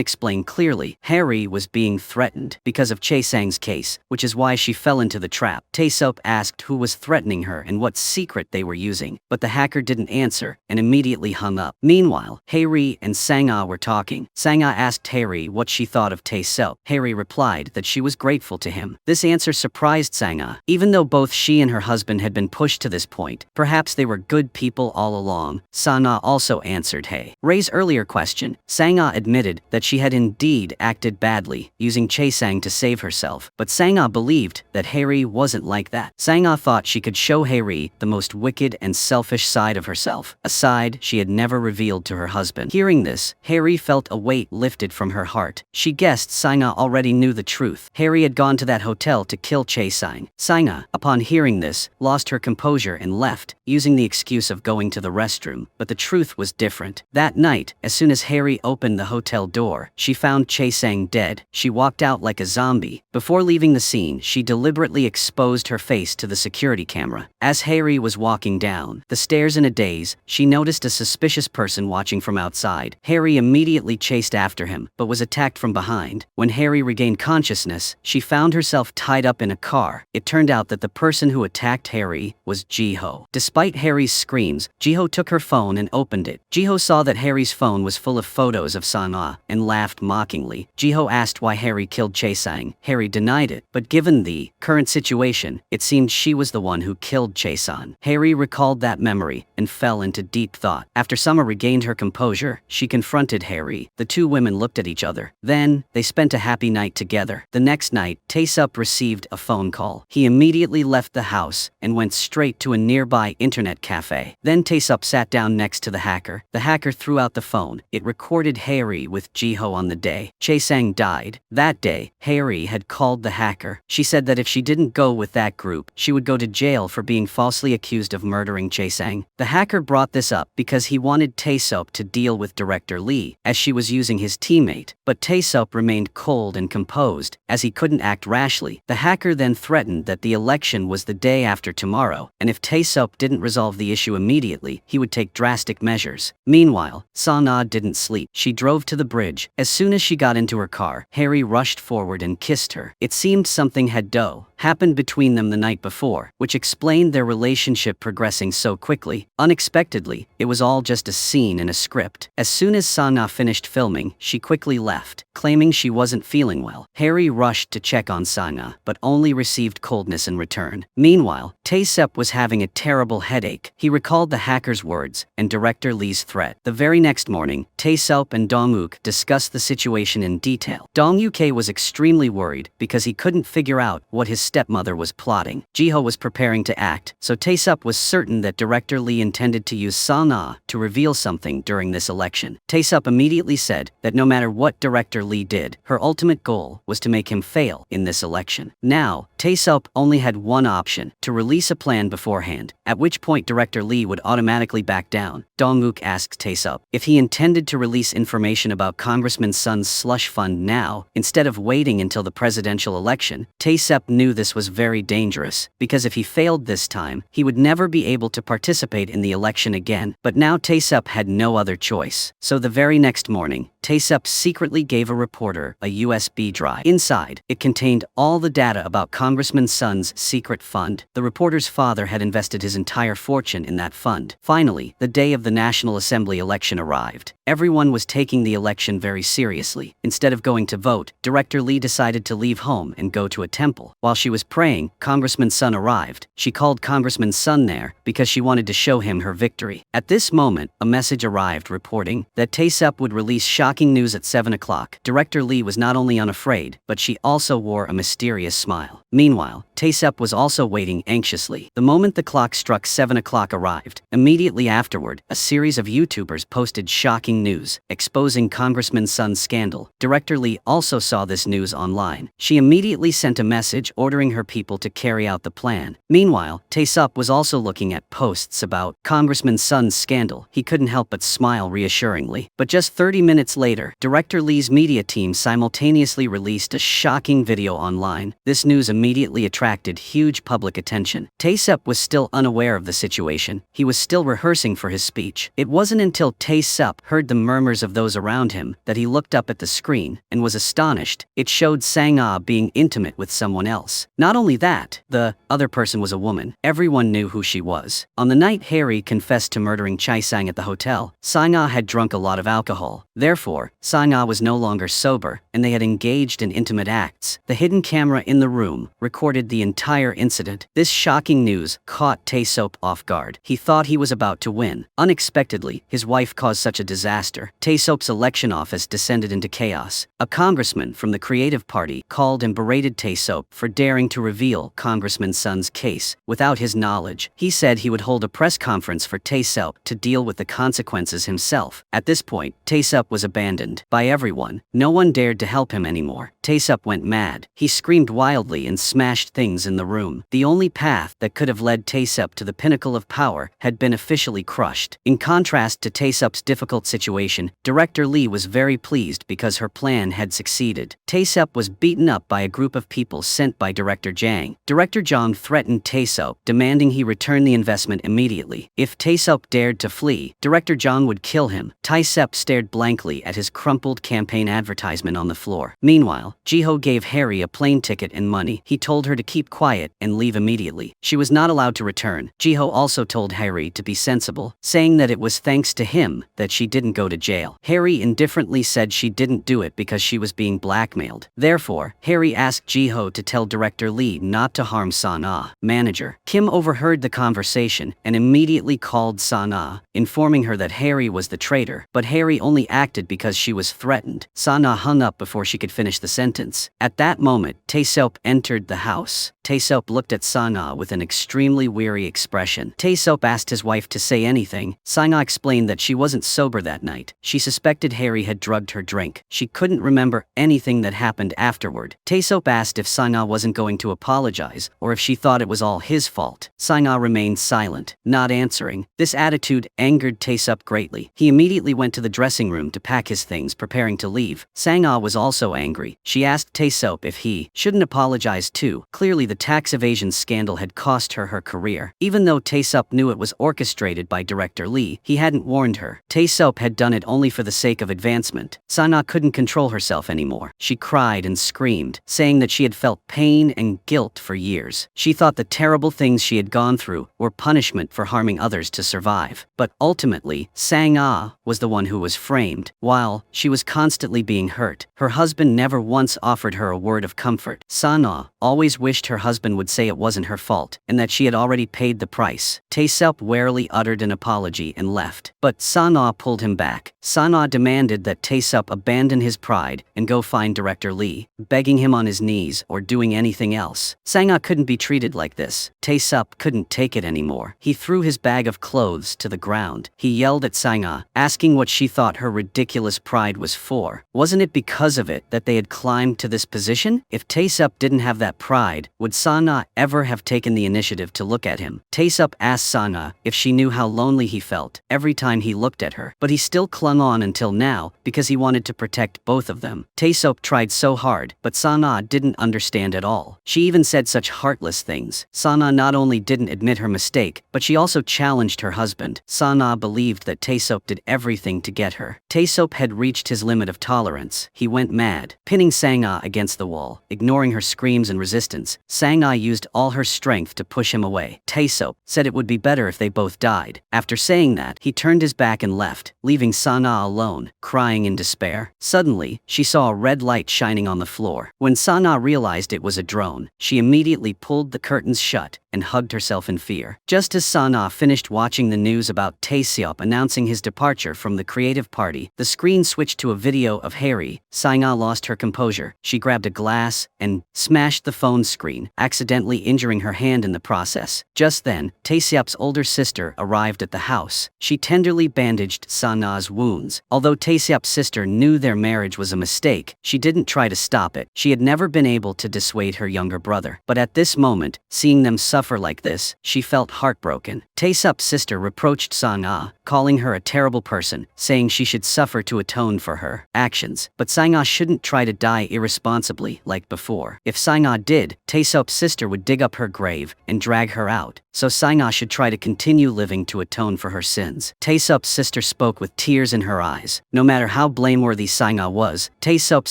explain clearly. Harry was being threatened because of Chae-sang's case, which is why she fell into the trap. Tae-sop asked who was threatening her and what secret they were using, but the hacker didn't answer and immediately hung up. Meanwhile, Harry and Sang-ah were talking. Sang-ah asked Harry what she thought of Tae-sop. Harry replied that she was grateful to him. This answer surprised Sang-ah. Even though both she and her husband had been pushed to this point, perhaps they were good people all along. Sang-ah also answered Ray's earlier question. Sang-ah admitted that she had indeed acted badly, using Chae-sang to save herself, but Sang-ah believed that Harry wasn't like that. Sang-ah thought she could show Harry the most wicked and selfish side of herself, a side she had never revealed to her husband. Hearing this, Harry felt a weight lifted from her heart. She guessed Sang-ah already knew the truth. Harry had gone to that hotel to kill Chae-sang. Sang-ah, upon hearing this, lost her composure and left, using the excuse of going to the restroom, but the truth was different. That night, as soon as Harry opened the hotel door, she found Chae-sang dead. She walked out like a zombie. Before leaving the scene, she deliberately exposed her face to the security camera. As Harry was walking down the stairs in a daze, she noticed a suspicious person watching from outside. Harry immediately chased after him, but was attacked from behind. When Harry regained consciousness, she found herself tied up in a car. It turned out that the person who attacked Harry was Ji-ho. Despite Harry's screams, Ji-ho took her phone and opened it. Ji-ho saw that Harry's phone was full of photos of Sang-ah and laughed mockingly. Ji-ho asked why Harry killed Chae-sang. Harry denied it, but given the current situation, it seemed she was the one who killed Chae-sang. Harry recalled that memory and fell into deep thought. After Summer regained her composure, she confronted Harry. The two women looked at each other. Then, they spent a happy night together. The next night, Tae-sop received a phone call. He immediately left the house and went straight to a nearby internet cafe. Then Tae-sop sat down next to the hacker. The hacker threw out the phone. It recorded Harry with Ji-ho on the day Chae-sang died. That day, Harry had called the hacker. She said that if she didn't go with that group, she would go to jail for being falsely accused of murdering Chae-sang. The hacker brought this up because he wanted Tae-sop to deal with director Lee, as she was using his teammate, but Tae-sop remained cold and composed, as he couldn't act rashly. The hacker then threatened that the election was the day after tomorrow, and if Tae-sop didn't resolve the issue immediately, he would take drastic measures. Meanwhile, Sang-ah didn't sleep. She drove to the bridge. As soon as she got into her car, Harry rushed forward and kissed her. It seemed something had happened between them the night before, which explained their relationship progressing so quickly. Unexpectedly, it was all just a scene in a script. As soon as Sang-ah finished filming, she quickly left, claiming she wasn't feeling well. Harry rushed to check on Sang-ah, but only received coldness in return. Meanwhile, Tae-seop was having a terrible headache. He recalled the hacker's words and director Lee's threat. The very next morning, Tae-seop and Dong-wook discussed the situation in detail. Dong-wook was extremely worried because he couldn't figure out what his stepmother was plotting. Jiho was preparing to act, so Tae-seop was certain that director Lee intended to use Sang-ah to reveal something during this election. Tae-seop immediately said that no matter what director Lee did, her ultimate goal was to make him fail in this election. Now, Tae-seop only had one option: to release a plan beforehand, at which point director Lee would automatically back down. Dong-wook asked Tae-seop if he intended to release information about Congressman Sun's slush fund now, instead of waiting until the presidential election. Tae-seop knew this was very dangerous, because if he failed this time, he would never be able to participate in the election again. But now Tae-seop had no other choice. So the very next morning, Tae-seop secretly gave a reporter a USB drive. Inside, it contained all the data about Congressman Sun's secret fund. The reporter's father had invested his entire fortune in that fund. Finally, the day of the National Assembly election arrived. Everyone was taking the election very seriously. Instead of going to vote, Director Lee decided to leave home and go to a temple. While she was praying, Congressman Sun arrived. She called Congressman Sun there because she wanted to show him her victory. At this moment, a message arrived reporting that Tae-seop would release shocking news at 7 o'clock. Director Lee was not only unafraid, but she also wore a mysterious smile. Meanwhile, Tae-seop was also waiting anxiously. The moment the clock struck 7 o'clock arrived. Immediately afterward, a series of YouTubers posted shocking news, exposing Congressman Sun's scandal. Director Lee also saw this news online. She immediately sent a message ordering her people to carry out the plan. Meanwhile, Tae-seop was also looking at posts about Congressman Sun's scandal. He couldn't help but smile reassuringly. But just 30 minutes later, Director Lee's media team simultaneously released a shocking video online. This news immediately attracted huge public attention. Tae-seop was still unaware of the situation. He was still rehearsing for his speech. It wasn't until Tae-seop heard the murmurs of those around him that he looked up at the screen and was astonished. It showed Sang-ah being intimate with someone else. Not only that, the other person was a woman. Everyone knew who she was. On the night Harry confessed to murdering Chae-sang at the hotel, Sang-ah had drunk a lot of alcohol. Therefore, Sang-ah was no longer sober, and they had engaged in intimate acts. The hidden camera in the room recorded the entire incident. This shocking news caught Tae-seop off guard. He thought he was about to win. Unexpectedly, his wife caused such a disaster. Tae-seop's election office descended into chaos. A congressman from the Creative Party called and berated Tae-seop for daring to reveal Congressman Sun's case without his knowledge. He said he would hold a press conference for Tae-seop to deal with the consequences himself. At this point, Tae-seop was abandoned by everyone. No one dared to help him anymore. Tae-seop went mad. He screamed wildly and smashed things in the room. The only path that could have led Tae-seop to the pinnacle of power had been officially crushed. In contrast to Tae-seop's difficult situation, Director Lee was very pleased because her plan had succeeded. Tae-seop was beaten up by a group of people sent by Director Jang. Director Jang threatened Tae-seop, demanding he return the investment immediately. If Tae-seop dared to flee, Director Jang would kill him. Tae-seop stared blankly at his crumpled campaign advertisement on the floor. Meanwhile, Jiho gave Harry a plane ticket and money. He told her to keep quiet and leave immediately. She was not allowed to return. Jiho also told Harry to be sensible, saying that it was thanks to him that she didn't go to jail. Harry indifferently said she didn't do it because she was being blackmailed. Therefore, Harry asked Jiho to tell Director Lee not to harm Sang-ah. Manager Kim overheard the conversation and immediately called Sang-ah, informing her that Harry was the traitor. But Harry only acted because she was threatened. Sang-ah hung up before she could finish the sentence. At that moment, Tae-seop entered the house. Tae-seop looked at Sang-ah with an extremely weary expression. Tae-seop asked his wife to say anything. Sang-ah explained that she wasn't sober that night. She suspected Harry had drugged her drink. She couldn't remember anything that happened afterward. Tae-seop asked if Sang-ah wasn't going to apologize or if she thought it was all his fault. Sang-ah remained silent, not answering. This attitude angered Tae-seop greatly. He immediately went to the dressing room to pack his things, preparing to leave. Sang-ah was also angry. She asked Tae-seop if he shouldn't apologize too. Clearly the tax evasion scandal had cost her her career. Even though Tae-sup knew it was orchestrated by director Lee, he hadn't warned her. Tae-sup had done it only for the sake of advancement. Sana couldn't control herself anymore. She cried and screamed, saying that she had felt pain and guilt for years. She thought the terrible things she had gone through were punishment for harming others to survive. But ultimately, Sang-ah was the one who was framed. While she was constantly being hurt, her husband never once offered her a word of comfort. Sana always wished her husband would say it wasn't her fault, and that she had already paid the price. Tae-sup warily uttered an apology and left. But Sana pulled him back. Sana demanded that Tae-sup abandon his pride and go find director Lee, begging him on his knees or doing anything else. Sang-ah couldn't be treated like this. Tae-sup couldn't take it anymore. He threw his bag of clothes to the ground. He yelled at Sang-ah, asking what she thought her ridiculous pride was for. Wasn't it because of it that they had climbed to this position? If Tae-sup didn't have that pride, would Sang-ah ever have taken the initiative to look at him? Tae-sup asked Sang-ah if she knew how lonely he felt every time he looked at her, but he still clung on until now because he wanted to protect both of them. Tae-sup tried so hard, but Sang-ah didn't understand at all. She even said such heartless things. Sang-ah not only didn't admit her mistake, but she also challenged her husband. Sang-ah believed that Tae-sup did everything to get her. Tae-sup had reached his limit of tolerance. He went mad, pinning Sang-ah against the wall. Ignoring her screams and resistance, Sang-ah used all her strength to push him away. Tae-sup said it would be better if they both died. After saying that, he turned his back and left, leaving Sang-ah alone, crying in despair. Suddenly, she saw a red light shining on the floor. When Sang-ah realized it was a drone, she immediately pulled the curtains shut and hugged herself in fear. Just as Sang-ah finished watching the news about Tae-sup announcing his departure from the creative party, the screen switched to a video of Harry. Sang-ah lost her composure. She grabbed a glass and smashed the phone screen, accidentally injuring her hand in the process. Just then, Tae-sup's older sister arrived at the house. She tenderly bandaged Sang-ah's wounds. Although Tae-sup's sister knew their marriage was a mistake, she didn't try to stop it. She had never been able to dissuade her younger brother. But at this moment, seeing them suffer like this, she felt heartbroken. Tae-sup's sister reproached Sang-ah, calling her a terrible person, saying she should suffer to atone for her actions. But Sang-ah shouldn't try to die irresponsibly like before. If Sang-ah did, Tae-sup's sister would dig up her grave and drag her out. So Sang-ah should try to continue living to atone for her sins. Tae-sup's sister spoke with tears in her eyes. No matter how blameworthy Sang-ah was, Tae-sup's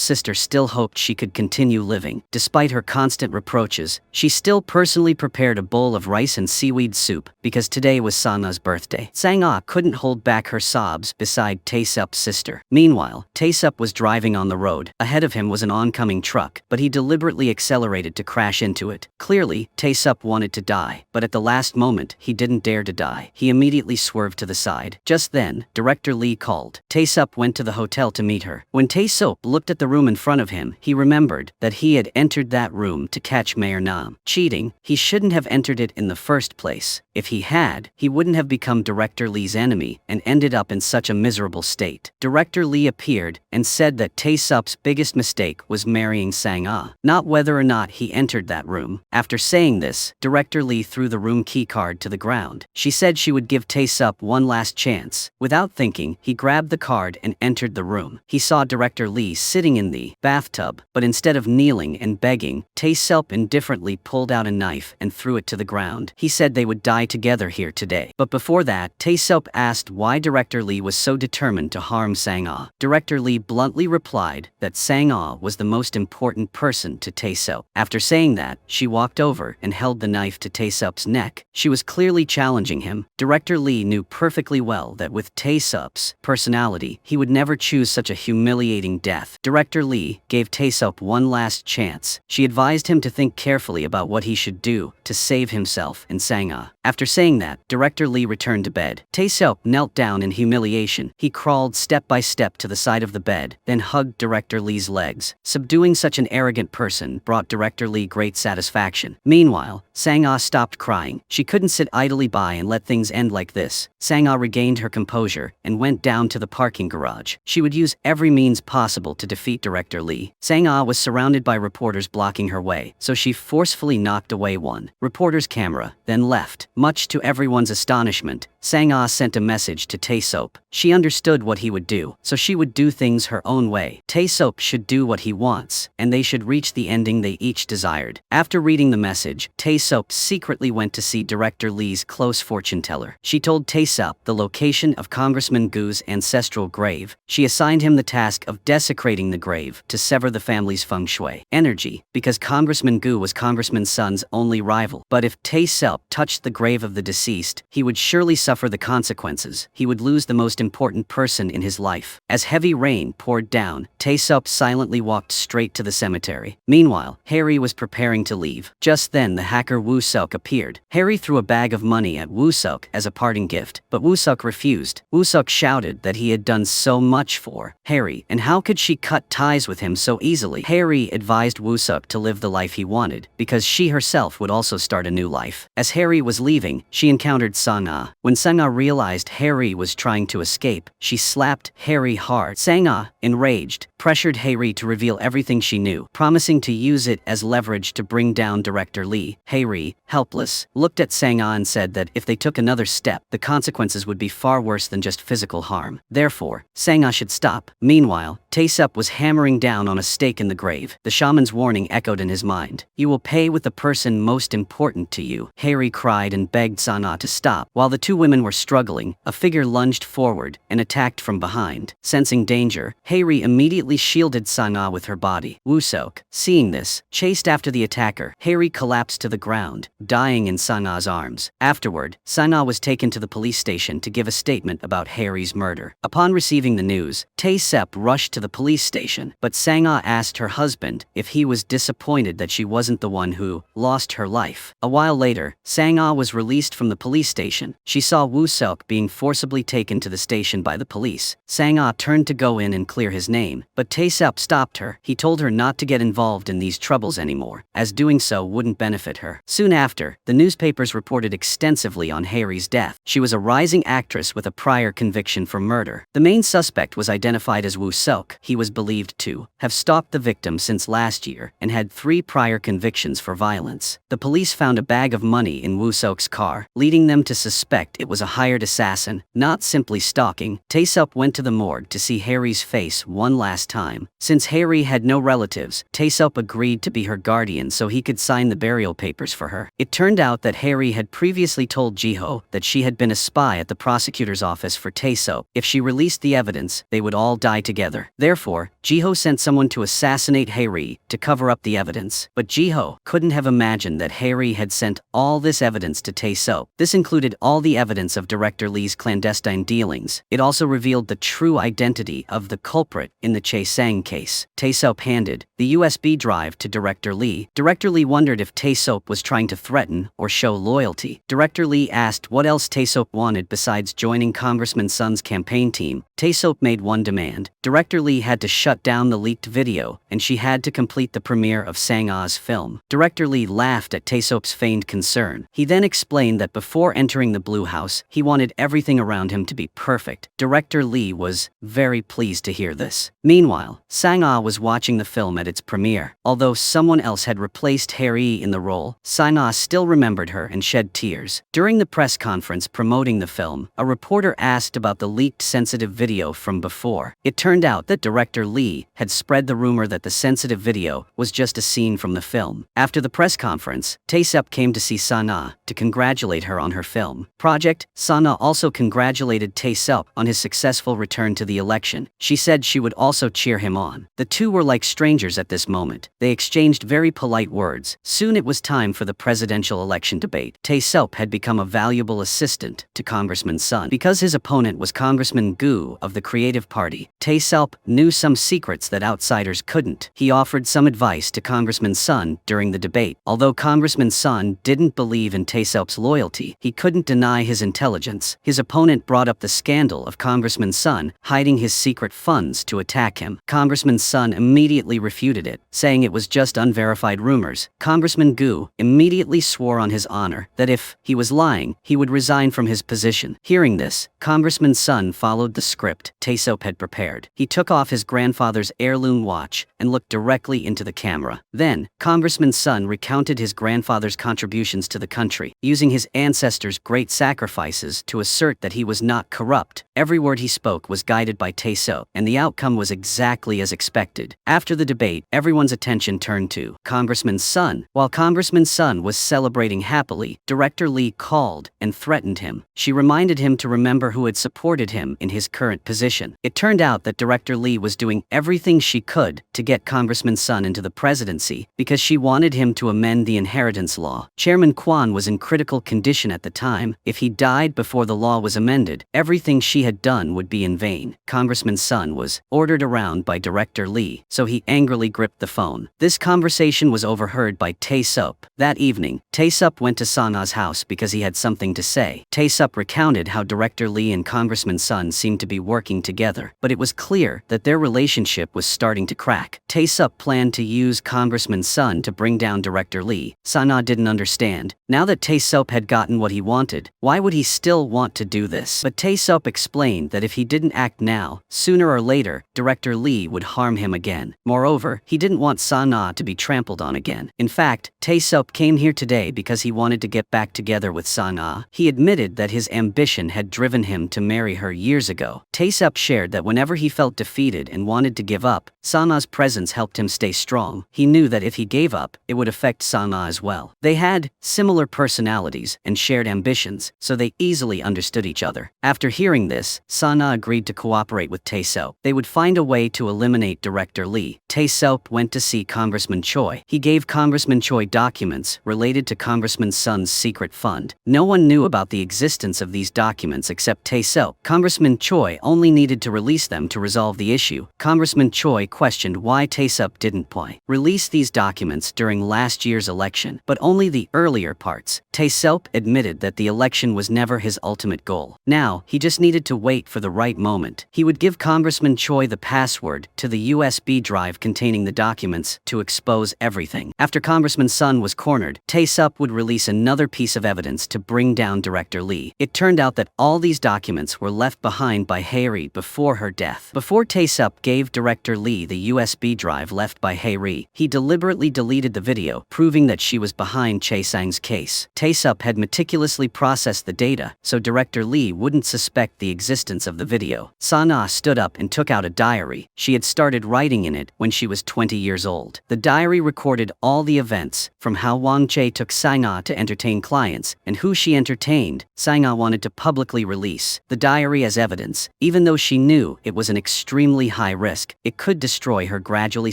sister still hoped she could continue living. Despite her constant reproaches, she still personally prepared a bowl of rice and seaweed soup because today was Sang-ah's birthday. Sang-ah couldn't hold back her sobs beside Tae-sup's sister. Meanwhile, Tae-sup was driving on the road. Ahead of him was an oncoming truck, but he deliberately accelerated to crash into it. Clearly, Tae-sup wanted to die, but at the last moment, he didn't dare to die. He immediately swerved to the side. Just then, director Lee called. Tae-sup went to the hotel to meet her. When Tae-sup looked at the room in front of him, he remembered that he had entered that room to catch Mayor Nam cheating. He shouldn't have entered it in the first place. If he had, he wouldn't have become director Lee's enemy and ended up in such a miserable state. Director Lee appeared and said that Tae-sup's biggest mistake was marrying Sang-ah, not whether or not he entered that room. After saying this, director Lee threw the room key card to the ground. She said she would give Tae-sup one last chance. Without thinking, he grabbed the card and entered the room. He saw director Lee sitting in the bathtub, but instead of kneeling and begging, Tae-sup indifferently pulled out a knife and threw it to the ground. He said they would die together here today. But before that, Tae-sup asked why director Lee was so determined to harm Sang-ah. Director Lee bluntly replied that Sang-ah was the most important person to Tae-sup. After saying that, she walked over and held the knife to Tae-sup's neck. She was clearly challenging him. Director Lee knew perfectly well that with Tae-sup's personality, he would never choose such a humiliating death. Director Lee gave Tae-sup one last chance. She advised him to think carefully about what he should do to save himself and Sang-ah. After saying that, Director Lee returned to bed. Tae-sup knelt down in humiliation. He crawled step by step to the side of the bed, then hugged Director Lee's legs. Subduing such an arrogant person brought Director Lee great satisfaction. Meanwhile, Sang-ah stopped crying. She couldn't sit idly by and let things end like this. Sang-ah regained her composure and went down to the parking garage. She would use every means possible to defeat Director Lee. Sang-ah was surrounded by reporters blocking her way, so she forcefully knocked away one reporter's camera, then left. Much to everyone's astonishment, Sang-ah sent a message to Tae-seop. She understood what he would do, so she would do things her own way. Tae-seop should do what he wants, and they should reach the ending they each desired. After reading the message, Tae-seop secretly went to see Director Lee's close fortune teller. She told Tae-seop the location of Congressman Gu's ancestral grave. She assigned him the task of desecrating the grave to sever the family's feng shui energy, because Congressman Gu was Congressman Sun's only rival. But if Tae-seop touched the grave of the deceased, he would surely suffer the consequences. He would lose the most important person in his life. As heavy rain poured down, Tae-seop silently walked straight to the cemetery. Meanwhile, Harry was preparing to leave. Just then the hacker Woo-seok appeared. Harry threw a bag of money at Woo-seok as a parting gift, but Woo-seok refused. Woo-seok shouted that he had done so much for Harry, and how could she cut ties with him so easily? Harry advised Woo-seok to live the life he wanted, because she herself would also start a new life. As Harry was leaving, she encountered Sang-ah. When Sang-ah realized Harry was trying to escape, she slapped Harry hard. Sang-ah, enraged, pressured Harry to reveal everything she knew, promising to use it as leverage to bring down Director Lee. Harry, helpless, looked at Sang-ah and said that if they took another step, the consequences would be far worse than just physical harm. Therefore, Sang-ah should stop. Meanwhile, Tae-seop was hammering down on a stake in the grave. The shaman's warning echoed in his mind. "You will pay with the person most important to you." Harry cried and begged Sang-ah to stop. While the two women were struggling, a figure lunged forward and attacked from behind. Sensing danger, Harry immediately shielded Sang-ah with her body. Woo-seok, seeing this, chased after the attacker. Harry collapsed to the ground, dying in Sang-ah's arms. Afterward, Sang-ah was taken to the police station to give a statement about Harry's murder. Upon receiving the news, Tae-seop rushed to the police station, but Sang-ah asked her husband if he was disappointed that she wasn't the one who lost her life. A while later, Sang-ah was released from the police station. She saw Woo-seok being forcibly taken to the station by the police. Sang-ah turned to go in and clear his name, but Tae-seop stopped her. He told her not to get involved in these troubles anymore, as doing so wouldn't benefit her. Soon after, the newspapers reported extensively on Harry's death. She was a rising actress with a prior conviction for murder. The main suspect was identified as Woo-seok. He was believed to have stalked the victim since last year and had 3 prior convictions for violence. The police found a bag of money in Woo-seok's car, leading them to suspect it was a hired assassin, not simply stalking. Tae-seop went to the morgue to see Harry's face one last time. Since Harry had no relatives, Tae-seop agreed to be her guardian so he could sign the burial papers for her. It turned out that Harry had previously told Jiho that she had been a spy at the prosecutor's office for Tae-seop. If she released the evidence, they would all die together. Therefore, Jiho sent someone to assassinate Harry to cover up the evidence. But Jiho couldn't have imagined that Harry had sent all this evidence to Tae-seop. This included all the evidence of Director Lee's clandestine dealings. It also revealed the true identity of the culprit in the Chae-sang case. Tae-seop handed the USB drive to Director Lee. Director Lee wondered if Tae-seop was trying to threaten or show loyalty. Director Lee asked what else Tae-seop wanted besides joining Congressman Sun's campaign team. Tae-seop made one demand. Director Lee had to shut down the leaked video, and she had to complete the premiere of Sang-ah's film. Director Lee laughed at Tae-seop's feigned concern. He then explained that before entering the Blue House, he wanted everything around him to be perfect. Director Lee was very pleased to hear this. Meanwhile, Sang-ah was watching the film at its premiere. Although someone else had replaced Harry in the role, Sang-ah still remembered her and shed tears. During the press conference promoting the film, a reporter asked about the leaked sensitive video from before. It turned out that Director Lee had spread the rumor that the sensitive video was just a scene from the film. After the press conference, Tae-seop came to see Sang-ah to congratulate her on her film project. Sang-ah also congratulated Tae-seop on his successful return to the election. She said she would also cheer him on. The two were like strangers at this moment. They exchanged very polite words. Soon it was time for the presidential election debate. Tae-seop had become a valuable assistant to Congressman Sun. Because his opponent was Congressman Gu of the Creative Party, Tae-seop knew some secrets that outsiders couldn't. He offered some advice to Congressman Sun during the debate. Although Congressman Sun didn't believe in Tae-seop's loyalty, he couldn't deny his intelligence. His opponent brought up the scandal of Congressman Sun hiding his secret funds to attack attack him. Congressman's son immediately refuted it, saying it was just unverified rumors. Congressman Gu immediately swore on his honor that if he was lying, he would resign from his position. Hearing this, Congressman's son followed the script Tae-seop had prepared. He took off his grandfather's heirloom watch and looked directly into the camera. Then, Congressman's son recounted his grandfather's contributions to the country, using his ancestors' great sacrifices to assert that he was not corrupt. Every word he spoke was guided by Tae-seop, and the outcome was exactly as expected. After the debate, everyone's attention turned to Congressman's son. While Congressman's son was celebrating happily, Director Lee called and threatened him. She reminded him to remember who had supported him in his current position. It turned out that Director Lee was doing everything she could to get Congressman's son into the presidency because she wanted him to amend the inheritance law. Chairman Kwan was in critical condition at the time. If he died before the law was amended, everything she had done would be in vain. Congressman's son was ordered around by Director Lee, so he angrily gripped the phone. This conversation was overheard by Tae-seop. That evening, Tae-seop went to Sana's house because he had something to say. Tae-seop recounted how Director Lee and Congressman's son seemed to be working together, but it was clear that their relationship was starting to crack. Tae-seop planned to use Congressman's son to bring down Director Lee. Sana didn't understand. Now that Tae-seop had gotten what he wanted, why would he still want to do this? But Tae-seop explained that if he didn't act now, sooner or later, Director Lee would harm him again. Moreover, he didn't want Sana to be trampled on again. In fact, Tae-seop came here today because he wanted to get back together with Sana. He admitted that his ambition had driven him to marry her years ago. Tae-seop shared that whenever he felt defeated and wanted to give up, Sana's presence helped him stay strong. He knew that if he gave up, it would affect Sana as well. They had similar personalities and shared ambitions, so they easily understood each other. After hearing this, Sana agreed to cooperate with Tae-seop. They would find a way to eliminate Director Lee. Tae-seop went to see Congressman Choi. He gave Congressman Choi documents related to Congressman's son's secret fund. No one knew about the existence of these documents except Tae-seop. Congressman Choi only needed to release them to resolve the issue. Congressman Choi questioned why Tae-seop didn't release these documents during last year's election, but only the earlier parts. Tae-seop admitted that the election was never his ultimate goal. Now, he just needed to wait for the right moment. He would give Congressman Choi the password to the USB drive containing the documents to expose everything. After Congressman's son was cornered, Tae-seop would release another piece of evidence to bring down Director Lee. It turned out that all these documents were left behind by Hae-ri before her death. Before Tae-seop gave Director Lee the USB drive left by Hae-ri, he deliberately deleted the video, proving that she was behind Chae-sang's case. Tae-seop had meticulously processed the data, so Director Lee wouldn't suspect the existence of the video. Sana stood up and took out a diary. She had started writing in it when she was 20 years old. The diary recorded all the events, from how Wang Chae took Sana to entertain clients, and who she entertained. Sana wanted to publicly release the diary as evidence, even though she knew it was an extremely high risk. It could destroy her gradually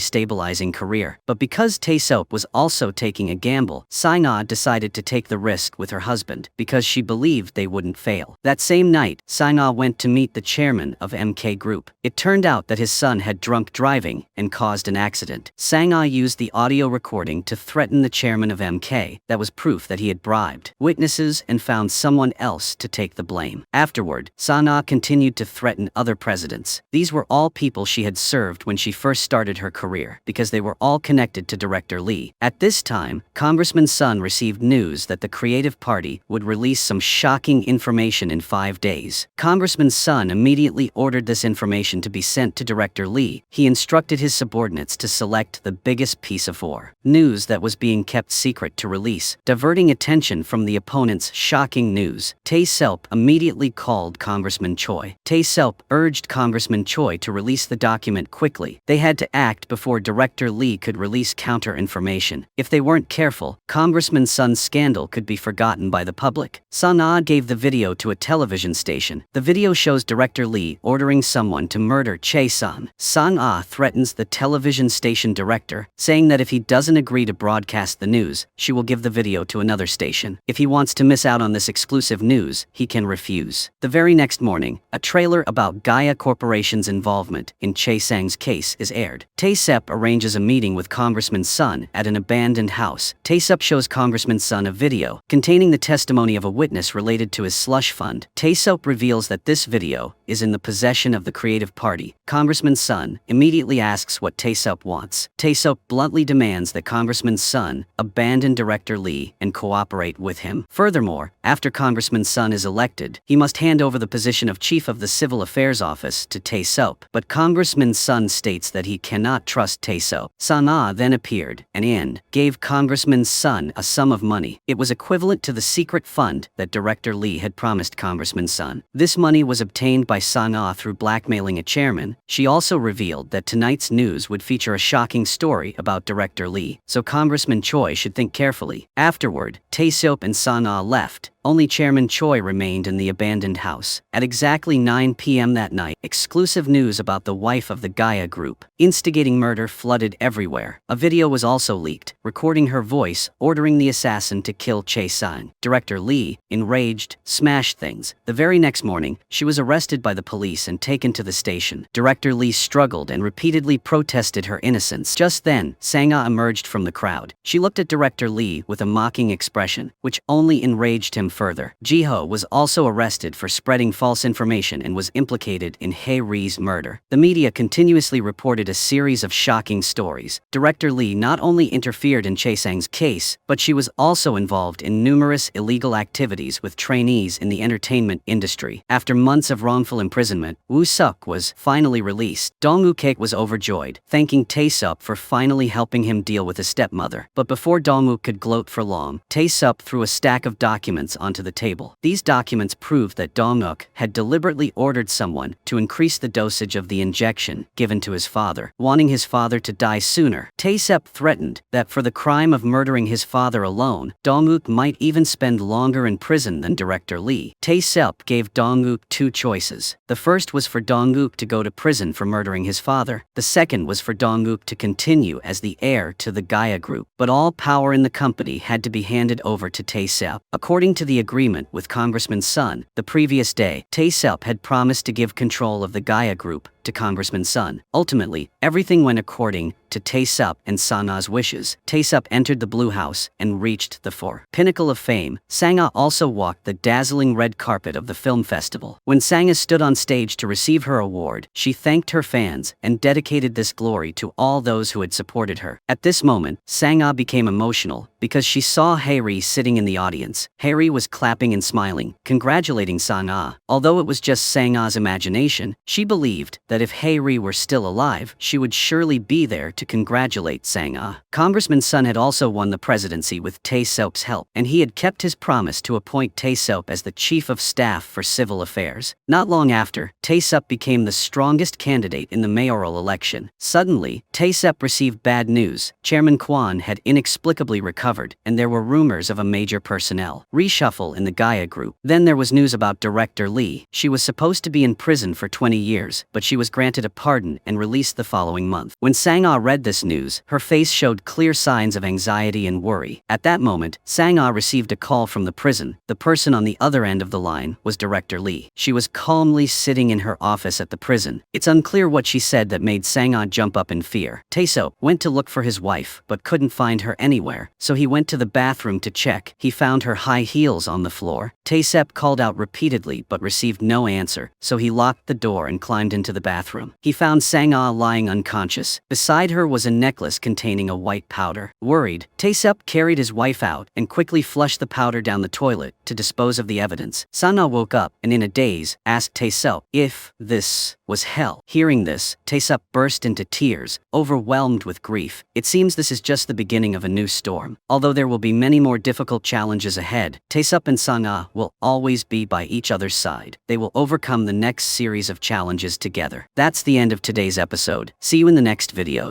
stabilizing career. But because Tae-seop was also taking a gamble, Sana decided to take the risk with her husband because she believed they wouldn't fail. That same night, Sana went to meet the chairman of MK Group. It turned out that his son had drunk driving and caused an accident. Sana used the audio recording to threaten the chairman of MK. That was proof that he had bribed witnesses and found someone else to take the blame. Afterward, Sana continued to threaten other presidents. These were all people she had served when she first started her career, because they were all connected to Director Lee. At this time, Congressman's son received news that the Creative Party would release some shocking information in 5 days. Congressman's son immediately ordered this information to be sent to Director Lee. He instructed his subordinates to select the biggest piece of news that was being kept secret to release, diverting attention from the opponent's shocking news. Tae-seop immediately called Congressman Choi. Tae-seop urged Congressman Choi to release the document quickly. They had to act before Director Lee could release counter-information. If they weren't careful, Congressman's son's scandal could be forgotten by the public. Sana gave the video to a television station. The video shows Director Lee ordering someone to murder Chae-sang. Sana threatens the television station director, saying that if he doesn't agree to broadcast the news, she will give the video to another station. If he wants to miss out on this exclusive news, he can refuse. The very next morning, a trailer about Gaia Corporation's involvement in Chae-sang's case is aired. Tae-seop arranges a meeting with Congressman's son at an abandoned house. Tae-seop shows Congressman's son a video containing the testimony of a witness related to his slush fund. Tae-seop reveals that this video is in the possession of the creative party. Congressman Sun immediately asks what Tae-seop wants. Tae-seop bluntly demands that Congressman Sun abandon Director Lee and cooperate with him. Furthermore, after Congressman Sun is elected, he must hand over the position of Chief of the Civil Affairs Office to Tae-seop. But Congressman Sun states that he cannot trust Tae-seop. Sang-ah then appeared and gave Congressman Sun a sum of money. It was equivalent to the secret fund that Director Lee had promised Congressman Sun. This money was obtained by Sang-ah through blackmailing a chairman. She also revealed that tonight's news would feature a shocking story about Director Lee, so Congressman Choi should think carefully. Afterward, Tae-seop and Sang-ah left. Only Chairman Choi remained in the abandoned house. At exactly 9 p.m. that night, exclusive news about the wife of the Gaia group instigating murder flooded everywhere. A video was also leaked, recording her voice ordering the assassin to kill Chae-sang. Director Lee, enraged, smashed things. The very next morning, she was arrested by the police and taken to the station. Director Lee struggled and repeatedly protested her innocence. Just then, Sang-ah emerged from the crowd. She looked at Director Lee with a mocking expression, which only enraged him further. Ji-ho was also arrested for spreading false information and was implicated in Hae-ri's murder. The media continuously reported a series of shocking stories. Director Lee not only interfered in Chae-sang's case, but she was also involved in numerous illegal activities with trainees in the entertainment industry. After months of wrongful imprisonment, Woo-suk was finally released. Dong-wook was overjoyed, thanking Tae-seop for finally helping him deal with his stepmother. But before Dong-wook could gloat for long, Tae-seop threw a stack of documents onto the table. These documents proved that Dong-wook had deliberately ordered someone to increase the dosage of the injection given to his father, wanting his father to die sooner. Tae-seop threatened that for the crime of murdering his father alone, Dong-wook might even spend longer in prison than Director Lee. Tae-seop gave Dong-wook two choices. The first was for Dong-wook to go to prison for murdering his father. The second was for Dong-wook to continue as the heir to the Gaia group. But all power in the company had to be handed over to Tae-seop. According to the agreement with Congressman Sun, the previous day, Tae-seop had promised to give control of the Gaia group to Congressman Sun. Ultimately, everything went according to Tae-seop and Sang-ah's wishes. Tae-seop entered the Blue House and reached the pinnacle of fame. Sang-ah also walked the dazzling red carpet of the film festival. When Sang-ah stood on stage to receive her award, she thanked her fans and dedicated this glory to all those who had supported her. At this moment, Sang-ah became emotional because she saw Hae-ri sitting in the audience. Hae-ri was clapping and smiling, congratulating Sang-ah. Although it was just Sang-ah's imagination, she believed that if Hae-ri were still alive, she would surely be there to congratulate Sang-ah. Congressman Sun had also won the presidency with Tae-seop's help, and he had kept his promise to appoint Tae-seop as the chief of staff for civil affairs. Not long after, Tae-seop became the strongest candidate in the mayoral election. Suddenly, Tae-seop received bad news. Chairman Kwon had inexplicably recovered, and there were rumors of a major personnel reshuffle in the Gaia group. Then there was news about Director Lee. She was supposed to be in prison for 20 years, but she was granted a pardon and released the following month. When Sang-ah read this news, her face showed clear signs of anxiety and worry. At that moment, Sang-ah received a call from the prison. The person on the other end of the line was Director Lee. She was calmly sitting in her office at the prison. It's unclear what she said that made Sang-ah jump up in fear. Tae-seop went to look for his wife, but couldn't find her anywhere, so he went to the bathroom to check. He found her high heels on the floor. Tae-seop called out repeatedly but received no answer, so he locked the door and climbed into the bathroom. He found Sang-ah lying unconscious. Beside her was a necklace containing a white powder. Worried, Tae-seop carried his wife out and quickly flushed the powder down the toilet to dispose of the evidence. Sang-ah woke up and in a daze asked Tae-seop if this was hell. Hearing this, Tae-seop burst into tears, overwhelmed with grief. It seems this is just the beginning of a new storm. Although there will be many more difficult challenges ahead, Tae-seop and Sang-ah will always be by each other's side. They will overcome the next series of challenges together. That's the end of today's episode. See you in the next videos.